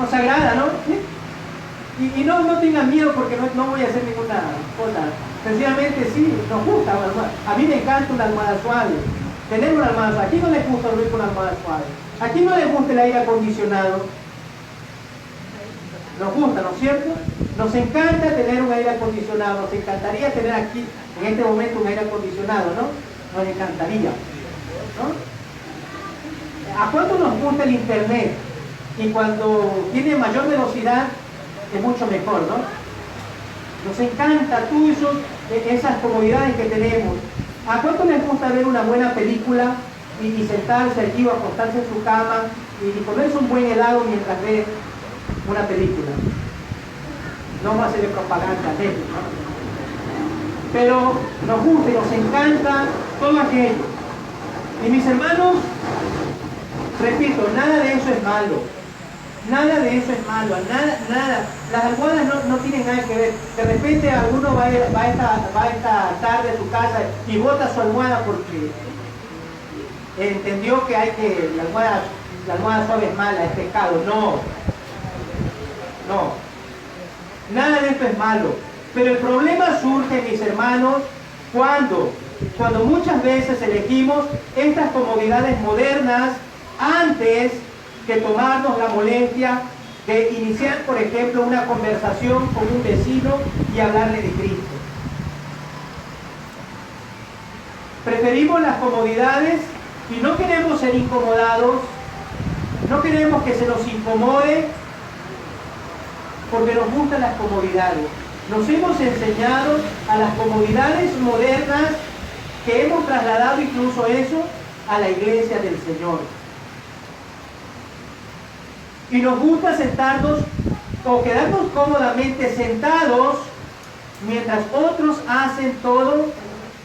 Nos agrada, ¿no? ¿Sí? Y no tengan miedo porque no voy a hacer ninguna cosa. Sencillamente sí, nos gusta una almohada. A mí me encanta una almohada suave. Tener una almohada suave. ¿A quién no les gusta dormir con una almohada suave? ¿A quién no les gusta el aire acondicionado? Nos gusta, ¿no es cierto? Nos encanta tener un aire acondicionado. Nos encantaría tener aquí, en este momento, un aire acondicionado, ¿no? Nos encantaría, ¿no? ¿A cuánto nos gusta el internet? Y cuando tiene mayor velocidad, es mucho mejor, ¿no? Nos encanta todas esas comodidades que tenemos. ¿A cuánto les gusta ver una buena película y sentarse allí o acostarse en su cama y comerse un buen helado mientras ve una película? No va a ser propaganda, ¿no? Pero nos gusta y nos encanta todo aquello. Y mis hermanos, repito, nada de eso es malo. Nada de eso es malo, nada. Las almohadas no tienen nada que ver. De repente alguno va esta tarde a su casa y bota su almohada porque entendió que la almohada suave es mala, es pecado. No. Nada de esto es malo. Pero el problema surge, mis hermanos, cuando muchas veces elegimos estas comodidades modernas antes que tomarnos la molestia de iniciar, por ejemplo, una conversación con un vecino y hablarle de Cristo. Preferimos las comodidades y no queremos ser incomodados, no queremos que se nos incomode porque nos gustan las comodidades. Nos hemos enseñado a las comodidades modernas que hemos trasladado incluso eso a la iglesia del Señor. Y nos gusta sentarnos o quedarnos cómodamente sentados mientras otros hacen todo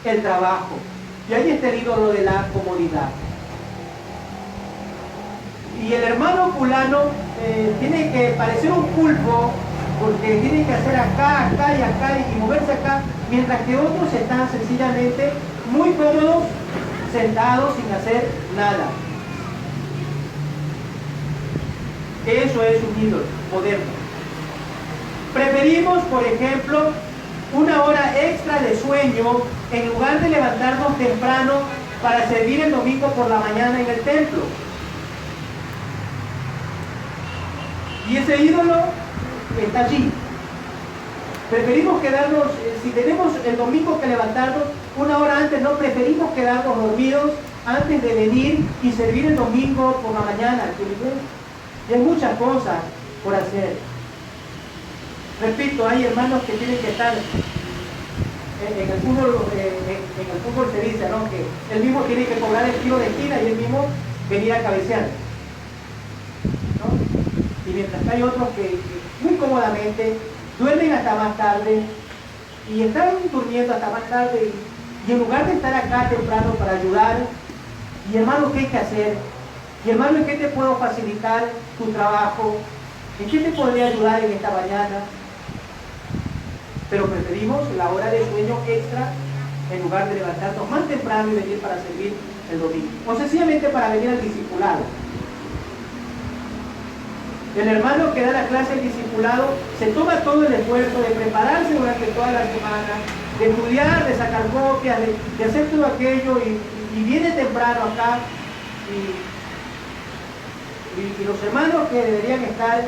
el trabajo. Y ahí está el ídolo de la comodidad. Y el hermano fulano tiene que parecer un pulpo, porque tiene que hacer acá, acá y acá y moverse acá, mientras que otros están sencillamente muy cómodos, sentados sin hacer nada. Eso es un ídolo moderno. Preferimos, por ejemplo, una hora extra de sueño en lugar de levantarnos temprano para servir el domingo por la mañana en el templo. Y ese ídolo está allí. Preferimos quedarnos, si tenemos el domingo que levantarnos una hora antes, no preferimos quedarnos dormidos antes de venir y servir el domingo por la mañana. Y hay muchas cosas por hacer. Repito, hay hermanos que tienen que estar en el fútbol se dice, ¿no? Que él mismo tiene que cobrar el tiro de esquina y él mismo venir a cabecear, ¿no? Y mientras que hay otros que muy cómodamente duermen hasta más tarde y están durmiendo hasta más tarde y en lugar de estar acá temprano para ayudar, y hermano, ¿qué hay que hacer? Y hermano, ¿en qué te puedo facilitar tu trabajo? ¿En qué te podría ayudar en esta mañana? Pero preferimos la hora de sueño extra en lugar de levantarnos más temprano y venir para servir el domingo. O sencillamente para venir al discipulado. El hermano que da la clase del discipulado se toma todo el esfuerzo de prepararse durante toda la semana, de estudiar, de sacar copias, de hacer todo aquello y viene temprano acá y los hermanos que deberían estar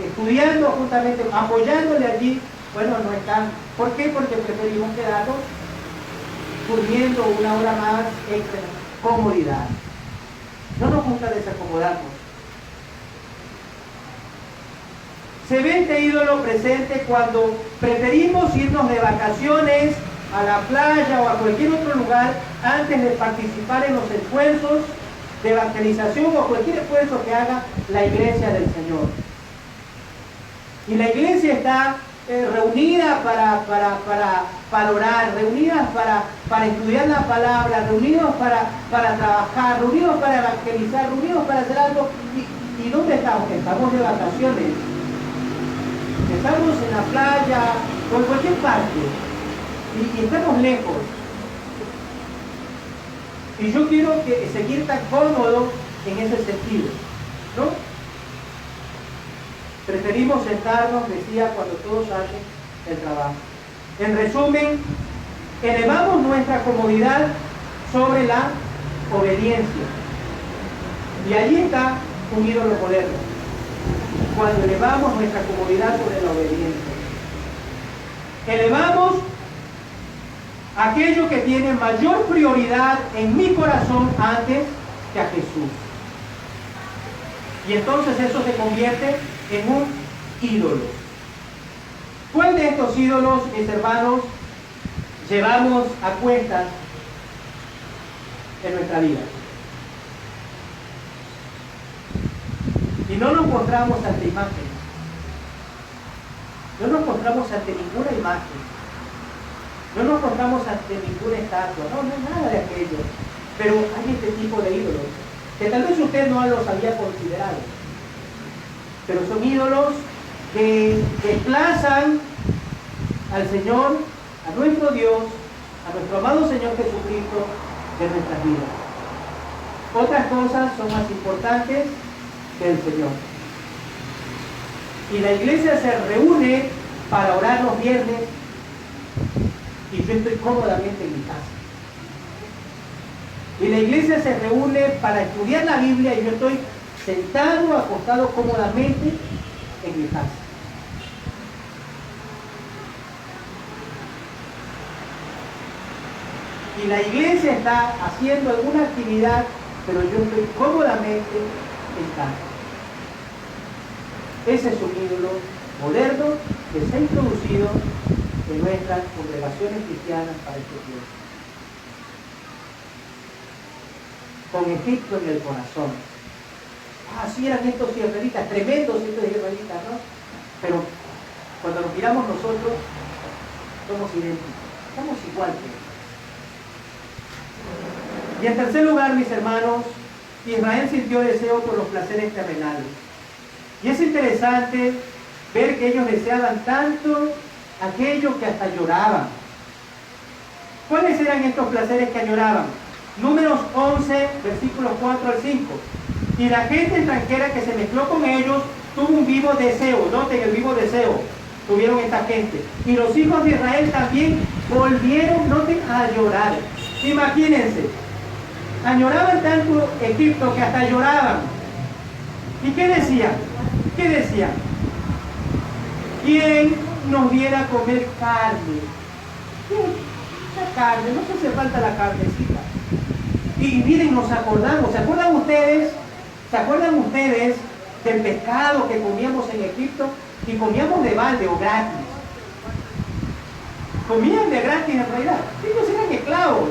estudiando juntamente, apoyándole allí, bueno, no están. ¿Por qué? Porque preferimos quedarnos durmiendo una hora más extra. Comodidad. No nos gusta desacomodarnos. Se ve este ídolo presente cuando preferimos irnos de vacaciones a la playa o a cualquier otro lugar antes de participar en los esfuerzos de evangelización o cualquier esfuerzo que haga la iglesia del Señor. Y la iglesia está reunida para orar, reunidas para estudiar la palabra, reunidos para trabajar, reunidos para evangelizar, reunidos para hacer algo. ¿Y dónde estamos? Estamos de vacaciones. Estamos en la playa o en cualquier parte y estamos lejos. Y yo quiero seguir tan cómodo en ese sentido, ¿no? Preferimos sentarnos, decía, cuando todos hacen el trabajo. En resumen, elevamos nuestra comodidad sobre la obediencia. Y allí está un ídolo moderno. Cuando elevamos nuestra comodidad sobre la obediencia. Elevamos aquello que tiene mayor prioridad en mi corazón antes que a Jesús. Y entonces eso se convierte en un ídolo. ¿Cuál de estos ídolos, mis hermanos, llevamos a cuentas en nuestra vida? Y no nos mostramos ante imágenes. No nos mostramos ante ninguna imagen. No nos mostramos ante ninguna estatua. No, nada de aquello. Pero hay este tipo de ídolos que tal vez usted no los había considerado. Pero son ídolos que desplazan al Señor, a nuestro Dios, a nuestro amado Señor Jesucristo de nuestras vidas. Otras cosas son más importantes que el Señor. Y la iglesia se reúne para orar los viernes y yo estoy cómodamente en mi casa. Y la iglesia se reúne para estudiar la Biblia y yo estoy sentado, acostado cómodamente en mi casa. Y la iglesia está haciendo alguna actividad, pero yo estoy cómodamente en casa. Ese es un ídolo moderno que se ha introducido en nuestras congregaciones cristianas para este tiempo. Con Egipto en el corazón. Así eran estos israelitas, tremendos estos israelitas, ¿no? Pero cuando nos miramos nosotros, somos idénticos, somos igual que ellos. Y en tercer lugar, mis hermanos, Israel sintió deseo por los placeres terrenales. Y es interesante ver que ellos deseaban tanto aquello que hasta lloraban. ¿Cuáles eran estos placeres que añoraban? Números 11, versículos 4 al 5. Y la gente extranjera que se mezcló con ellos tuvo un vivo deseo. Noten el vivo deseo. Tuvieron esta gente. Y los hijos de Israel también volvieron, noten, a llorar. Imagínense. Añoraban tanto Egipto que hasta lloraban. ¿Y qué decían? ¿Qué decían? ¿Quién nos diera a comer carne? ¿Quién? La carne, no se hace falta la carnecita. Y miren, nos acordamos, ¿se acuerdan ustedes del pescado que comíamos en Egipto? Y comíamos de balde o gratis. Comían de gratis en realidad. Ellos eran esclavos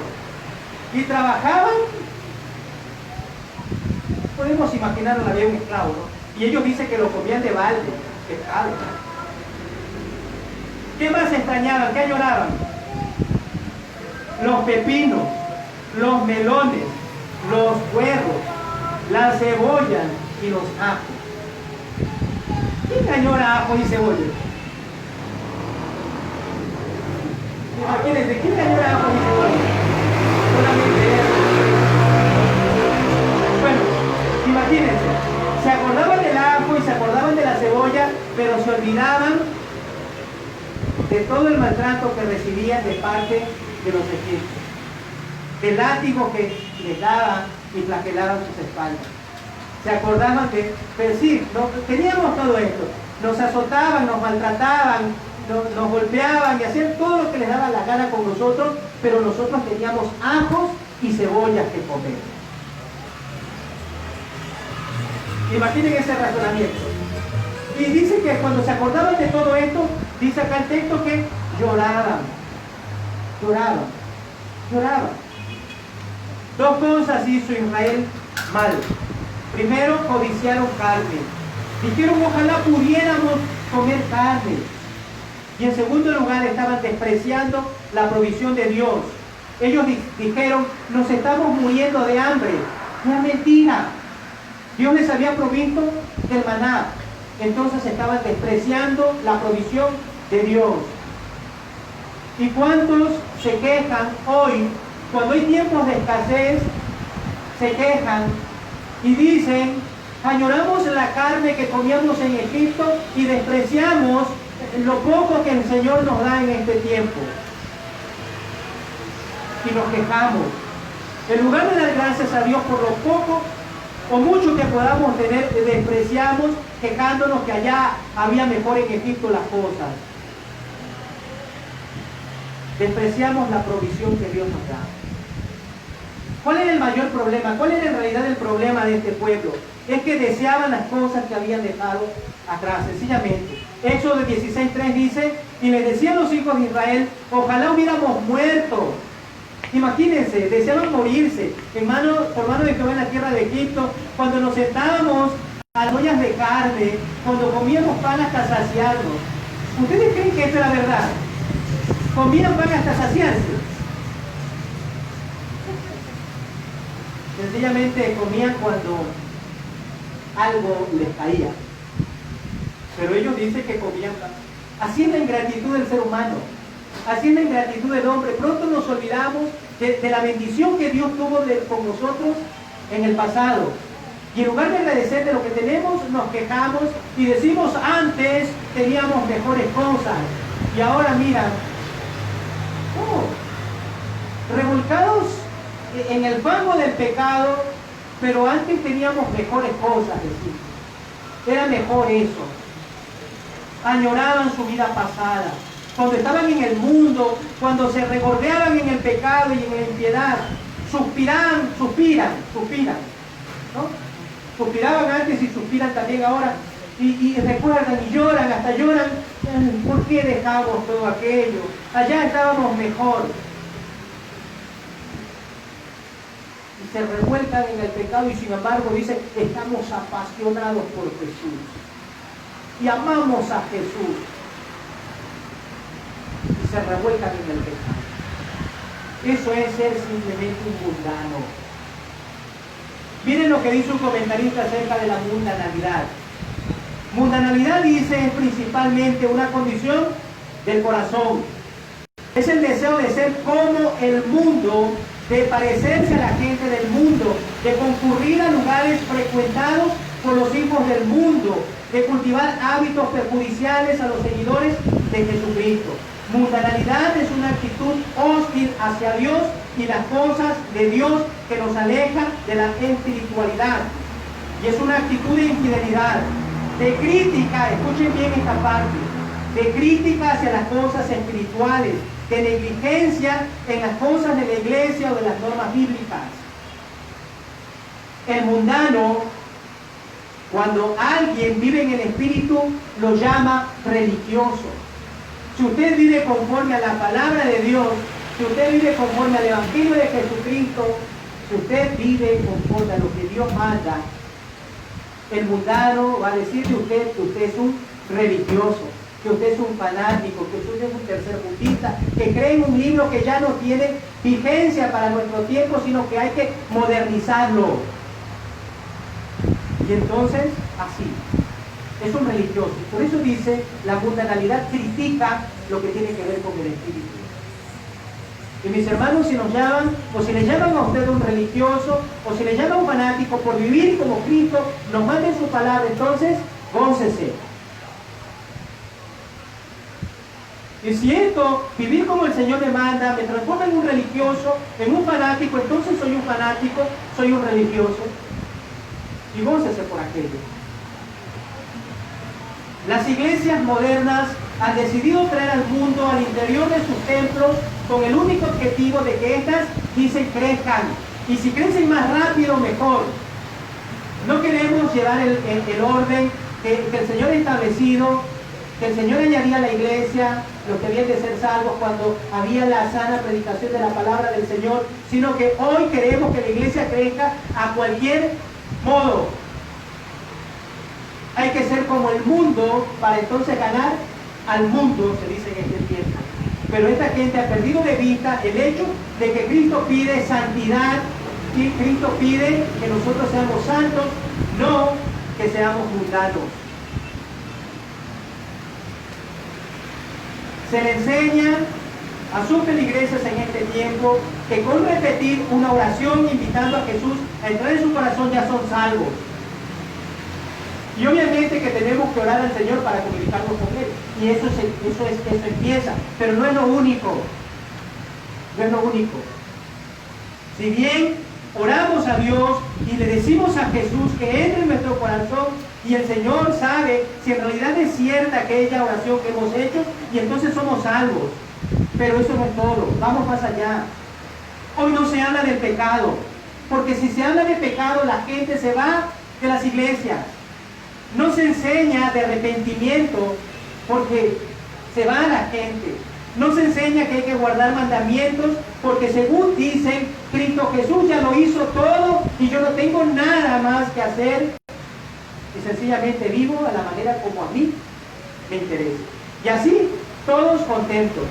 y trabajaban. Podemos imaginar a la vida un esclavo, ¿no? Y ellos dicen que lo comían de balde, pescado. ¿Qué más extrañaban? ¿Qué lloraban? Los pepinos, los melones, los puerros, la cebolla y los ajos. ¿Quién añora ajos y cebolla? Imagínense, ¿quién añora ajos y cebolla? Solamente él. Bueno, imagínense, se acordaban del ajo y se acordaban de la cebolla, pero se olvidaban de todo el maltrato que recibían de parte de los egipcios, del látigo que les daban y flagelaban sus espaldas. Se acordaban de decir, no, teníamos todo esto, nos azotaban, nos maltrataban, nos golpeaban y hacían todo lo que les daba la gana con nosotros, pero nosotros teníamos ajos y cebollas que comer. Imaginen ese razonamiento. Y dice que cuando se acordaban de todo esto, dice acá el texto que lloraban. Dos cosas hizo Israel mal. Primero, codiciaron carne. Dijeron, ojalá pudiéramos comer carne. Y en segundo lugar, estaban despreciando la provisión de Dios. Ellos dijeron, nos estamos muriendo de hambre. No es mentira. Dios les había provisto del maná. Entonces estaban despreciando la provisión de Dios. ¿Y cuántos se quejan hoy, cuando hay tiempos de escasez, se quejan y dicen, añoramos la carne que comíamos en Egipto y despreciamos lo poco que el Señor nos da en este tiempo? Y nos quejamos. En lugar de dar gracias a Dios por lo poco o mucho que podamos tener, despreciamos quejándonos que allá había mejor en Egipto las cosas. Despreciamos la provisión que Dios nos da. ¿Cuál era el mayor problema? ¿Cuál era en realidad el problema de este pueblo? Es que deseaban las cosas que habían dejado atrás, sencillamente. Éxodo 16:3 dice, y les decían los hijos de Israel, ojalá hubiéramos muerto. Imagínense, deseaban morirse. Hermano de Jehová en la tierra de Egipto, cuando nos sentábamos a las ollas de carne, cuando comíamos pan hasta saciarnos. ¿Ustedes creen que esto era verdad? ¿Comían pan hasta saciarse? Sencillamente comían cuando algo les caía. Pero ellos dicen que comían pan. Así es la ingratitud del ser humano. Así es la ingratitud del hombre. Pronto nos olvidamos de la bendición que Dios tuvo con nosotros en el pasado. Y en lugar de agradecer de lo que tenemos, nos quejamos y decimos, antes teníamos mejores cosas. Y ahora mira, revolcados en el fango del pecado, pero antes teníamos mejores cosas, decimos. Era mejor eso. Añoraban su vida pasada. Cuando estaban en el mundo, cuando se regordeaban en el pecado y en la impiedad, suspiran, ¿no? Suspiraban antes y suspiran también ahora, y recuerdan y lloran, hasta lloran, ¿por qué dejamos todo aquello? Allá estábamos mejor. Y se revuelcan en el pecado y sin embargo dicen, estamos apasionados por Jesús y amamos a Jesús. se revuelcan en el pecado. Eso es ser simplemente un mundano. Miren lo que dice un comentarista acerca de la mundanalidad. Mundanalidad, dice, es principalmente una condición del corazón. Es el deseo de ser como el mundo, de parecerse a la gente del mundo, de concurrir a lugares frecuentados por los hijos del mundo, de cultivar hábitos perjudiciales a los seguidores de Jesucristo. Mundanalidad es una actitud hostil hacia Dios y las cosas de Dios que nos aleja de la espiritualidad. Y es una actitud de infidelidad, de crítica, escuchen bien esta parte, de crítica hacia las cosas espirituales, de negligencia en las cosas de la iglesia o de las normas bíblicas. El mundano, cuando alguien vive en el espíritu, lo llama religioso. Si usted vive conforme a la palabra de Dios, si usted vive conforme al evangelio de Jesucristo, si usted vive conforme a lo que Dios manda, el mundano va a decir de usted que usted es un religioso, que usted es un fanático, que usted es un tercermundista, que cree en un libro que ya no tiene vigencia para nuestro tiempo, sino que hay que modernizarlo. Y entonces, así, es un religioso. Por eso dice, la mundanalidad critica lo que tiene que ver con el espíritu. Y mis hermanos, si nos llaman, o si le llaman a usted un religioso, o si le llaman un fanático por vivir como Cristo, nos manden su palabra, entonces, gócese. Es cierto, vivir como el Señor me manda, me transforma en un religioso, en un fanático, entonces soy un fanático, soy un religioso. Y gócese por aquello. Las iglesias modernas han decidido traer al mundo al interior de sus templos con el único objetivo de que éstas, dicen, crezcan. Y si crecen más rápido, mejor. No queremos llevar el orden que el Señor ha establecido, que el Señor añadía a la iglesia, los que habían de ser salvos cuando había la sana predicación de la palabra del Señor, sino que hoy queremos que la iglesia crezca a cualquier modo. Hay que ser como el mundo para entonces ganar al mundo, se dice en este tiempo. Pero esta gente ha perdido de vista el hecho de que Cristo pide santidad, y Cristo pide que nosotros seamos santos, no que seamos mundanos. Se le enseña a sus feligreses en este tiempo que con repetir una oración invitando a Jesús a entrar en su corazón ya son salvos. Y obviamente que tenemos que orar al Señor para comunicarnos con Él. Y eso empieza. Pero no es lo único. No es lo único. Si bien oramos a Dios y le decimos a Jesús que entre en nuestro corazón, y el Señor sabe si en realidad es cierta aquella oración que hemos hecho, y entonces somos salvos. Pero eso no es todo. Vamos más allá. Hoy no se habla del pecado. Porque si se habla de pecado, la gente se va de las iglesias. No se enseña de arrepentimiento porque se va a la gente. No se enseña que hay que guardar mandamientos porque según dicen, Cristo Jesús ya lo hizo todo y yo no tengo nada más que hacer. Y sencillamente vivo a la manera como a mí me interesa. Y así, todos contentos.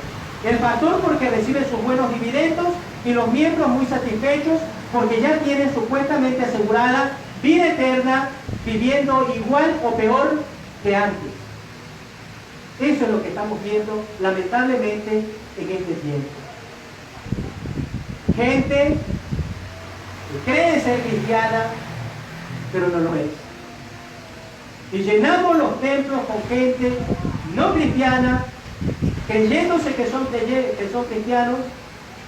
El pastor porque recibe sus buenos dividendos y los miembros muy satisfechos porque ya tienen supuestamente asegurada vida eterna, viviendo igual o peor que antes. Eso es lo que estamos viendo lamentablemente en este tiempo. Gente que cree ser cristiana, pero no lo es. Y llenamos los templos con gente no cristiana, creyéndose que son cristianos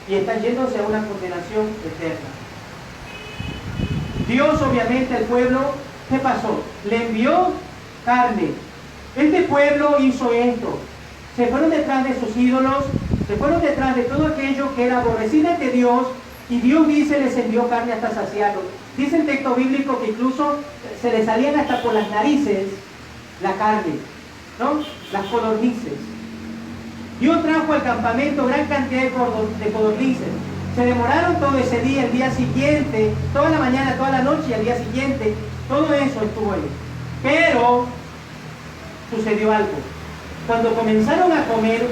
y están yéndose a una condenación eterna. Dios obviamente al pueblo, ¿qué pasó? Le envió carne. Este pueblo hizo esto. Se fueron detrás de sus ídolos, se fueron detrás de todo aquello que era aborrecido ante Dios, y Dios dice, les envió carne hasta saciarlos. Dice el texto bíblico que incluso se les salían hasta por las narices la carne, ¿no? Las codornices. Dios trajo al campamento gran cantidad de codornices. Se demoraron todo ese día, el día siguiente, toda la mañana, toda la noche y al día siguiente, todo eso estuvo ahí. Pero sucedió algo. Cuando comenzaron a comer,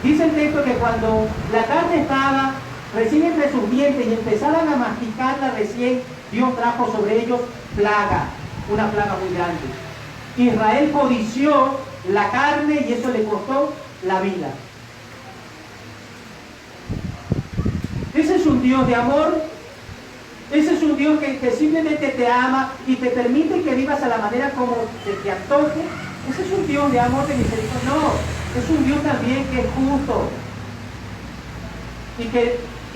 Dice el texto que cuando la carne estaba recién entre sus dientes y empezaban a masticarla recién, Dios trajo sobre ellos plaga, una plaga muy grande. Israel codició la carne y eso le costó la vida. Ese es un Dios de amor. Ese es un Dios que simplemente te ama y te permite que vivas a la manera como te antoje. Ese es un Dios de amor, de misericordia. No, es un Dios también que es justo. Y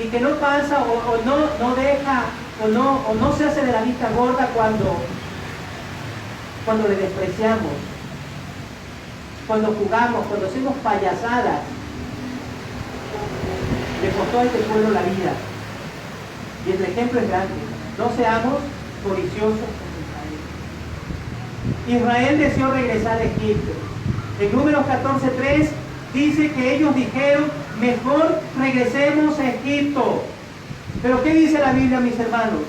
que no pasa o no deja o no se hace de la vista gorda cuando le despreciamos, cuando jugamos, cuando hacemos payasadas. Le costó a este pueblo la vida. Y el ejemplo es grande. No seamos codiciosos con Israel. Israel deseó regresar a Egipto. En Números 14:3 dice que ellos dijeron, mejor regresemos a Egipto. Pero ¿qué dice la Biblia, mis hermanos?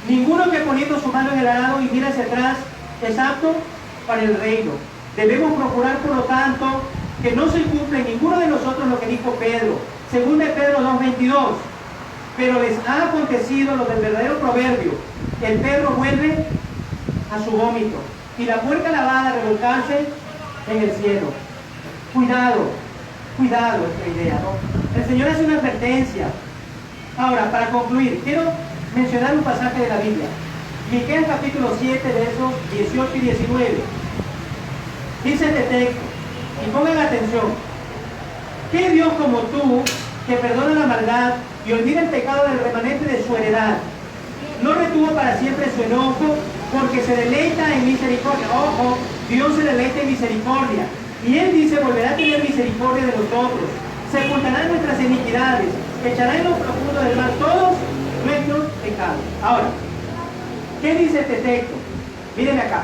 Ninguno que poniendo su mano en el arado y mira hacia atrás es apto para el reino. Debemos procurar, por lo tanto, que no se cumpla en ninguno de nosotros lo que dijo Pedro. Según de Pedro 2:22. Pero les ha acontecido lo del verdadero proverbio. El perro vuelve a su vómito y la puerca lavada a revolcarse en el cielo. Cuidado esta idea, ¿no? El Señor hace una advertencia. Ahora, para concluir, quiero mencionar un pasaje de la Biblia. Miqueas capítulo 7, versos 18 y 19. Dice este texto, y pongan atención: ¿qué Dios como tú, que perdona la maldad y olvida el pecado del remanente de su heredad, no retuvo para siempre su enojo, porque se deleita en misericordia? Ojo, Dios se deleita en misericordia. Y Él dice, volverá a tener misericordia de nosotros, sepultará nuestras iniquidades, echará en lo profundo del mar todos nuestros pecados. Ahora, ¿qué dice este texto? Mírenme acá.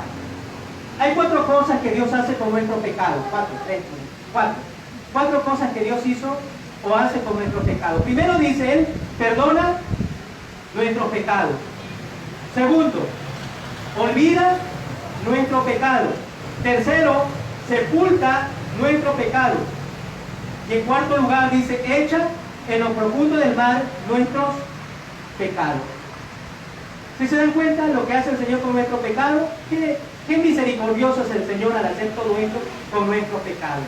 Hay 4 cosas que Dios hace con nuestro pecado. 4 cosas que Dios hizo o hace con nuestro pecado. Primero dice Él, perdona nuestros pecados. Segundo, olvida nuestro pecado. Tercero, sepulta nuestro pecado. Y en cuarto lugar dice, echa en lo profundo del mar nuestros pecados. ¿Sí se dan cuenta lo que hace el Señor con nuestro pecado? Qué misericordioso es el Señor al hacer todo esto con nuestro pecado.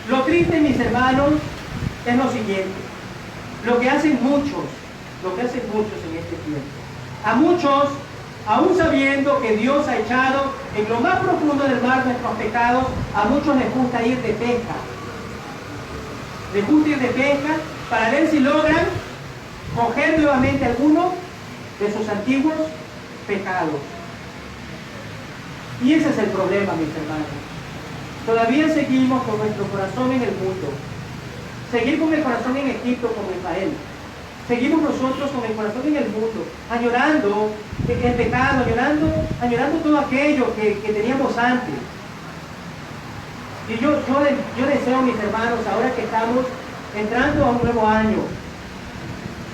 Lo triste, mis hermanos, es lo siguiente. Lo que hacen muchos en este tiempo. A muchos, aún sabiendo que Dios ha echado en lo más profundo del mar nuestros pecados, a muchos les gusta ir de pesca. Les gusta ir de pesca para ver si logran coger nuevamente alguno de sus antiguos pecados. Y ese es el problema, mis hermanos. Todavía seguimos con nuestro corazón en el mundo. Seguir con el corazón en Egipto como Israel. Seguimos nosotros con el corazón en el mundo, añorando el pecado, añorando todo aquello que teníamos antes. Y yo deseo, mis hermanos, ahora que estamos entrando a un nuevo año,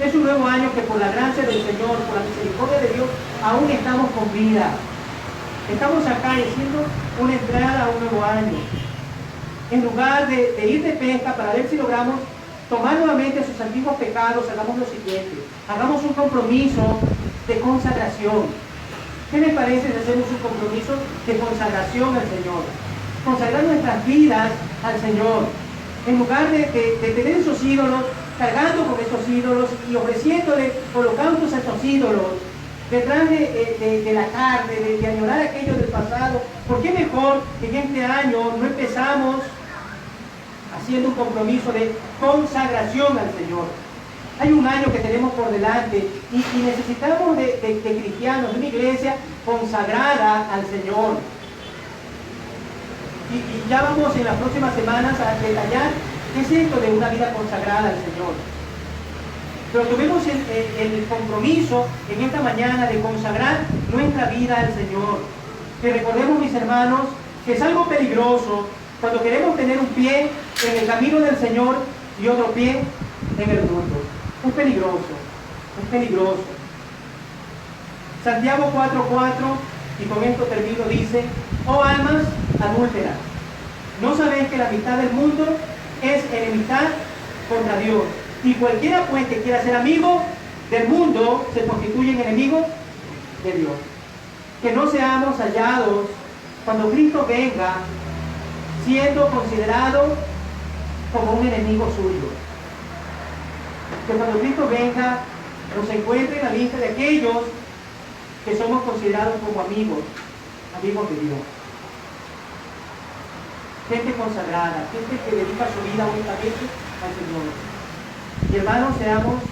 es un nuevo año que por la gracia del Señor, por la misericordia de Dios, aún estamos con vida. Estamos acá haciendo una entrada a un nuevo año. En lugar de ir de pesca para ver si logramos tomar nuevamente sus antiguos pecados, hagamos lo siguiente: hagamos un compromiso de consagración. ¿Qué les parece si hacemos un compromiso de consagración al Señor? Consagrar nuestras vidas al Señor. En lugar de tener esos ídolos, cargando con esos ídolos y ofreciéndole holocaustos a esos ídolos, detrás de la carne, de añorar aquello del pasado. ¿Por qué mejor que en este año no empezamos haciendo un compromiso de consagración al Señor? Hay un año que tenemos por delante y necesitamos de cristianos, de una iglesia consagrada al Señor. Y ya vamos en las próximas semanas a detallar qué es esto de una vida consagrada al Señor. Pero tuvimos el compromiso en esta mañana de consagrar nuestra vida al Señor. Que recordemos, mis hermanos, que es algo peligroso cuando queremos tener un pie en el camino del Señor y otro pie en el mundo. Es peligroso, es peligroso. Santiago 4:4, y con esto termino, dice: oh almas adúlteras, ¿No sabéis que la amistad del mundo es enemistad contra Dios? Y cualquiera pues que quiera ser amigo del mundo se constituye en enemigo de Dios. Que no seamos hallados cuando Cristo venga siendo considerado como un enemigo suyo. Que cuando Cristo venga nos encuentre en la lista de aquellos que somos considerados como amigos de Dios. Gente consagrada, gente que dedica su vida únicamente al Señor. Y hermanos, seamos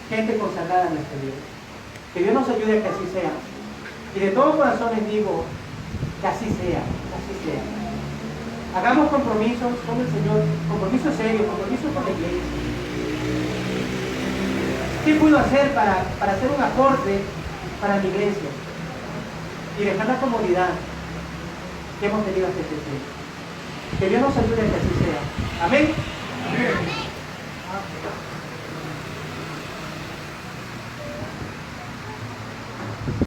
gente consagrada en nuestra vida. Que Dios nos ayude a que así sea. Y de todo corazón les digo que así sea, que así sea. Hagamos compromisos con el Señor, compromisos serios, compromisos con la iglesia. ¿Qué puedo hacer para hacer un aporte para mi iglesia? Y dejar la comodidad que hemos tenido hasta este tiempo. Que Dios nos ayude a que así sea. Amén. Amén.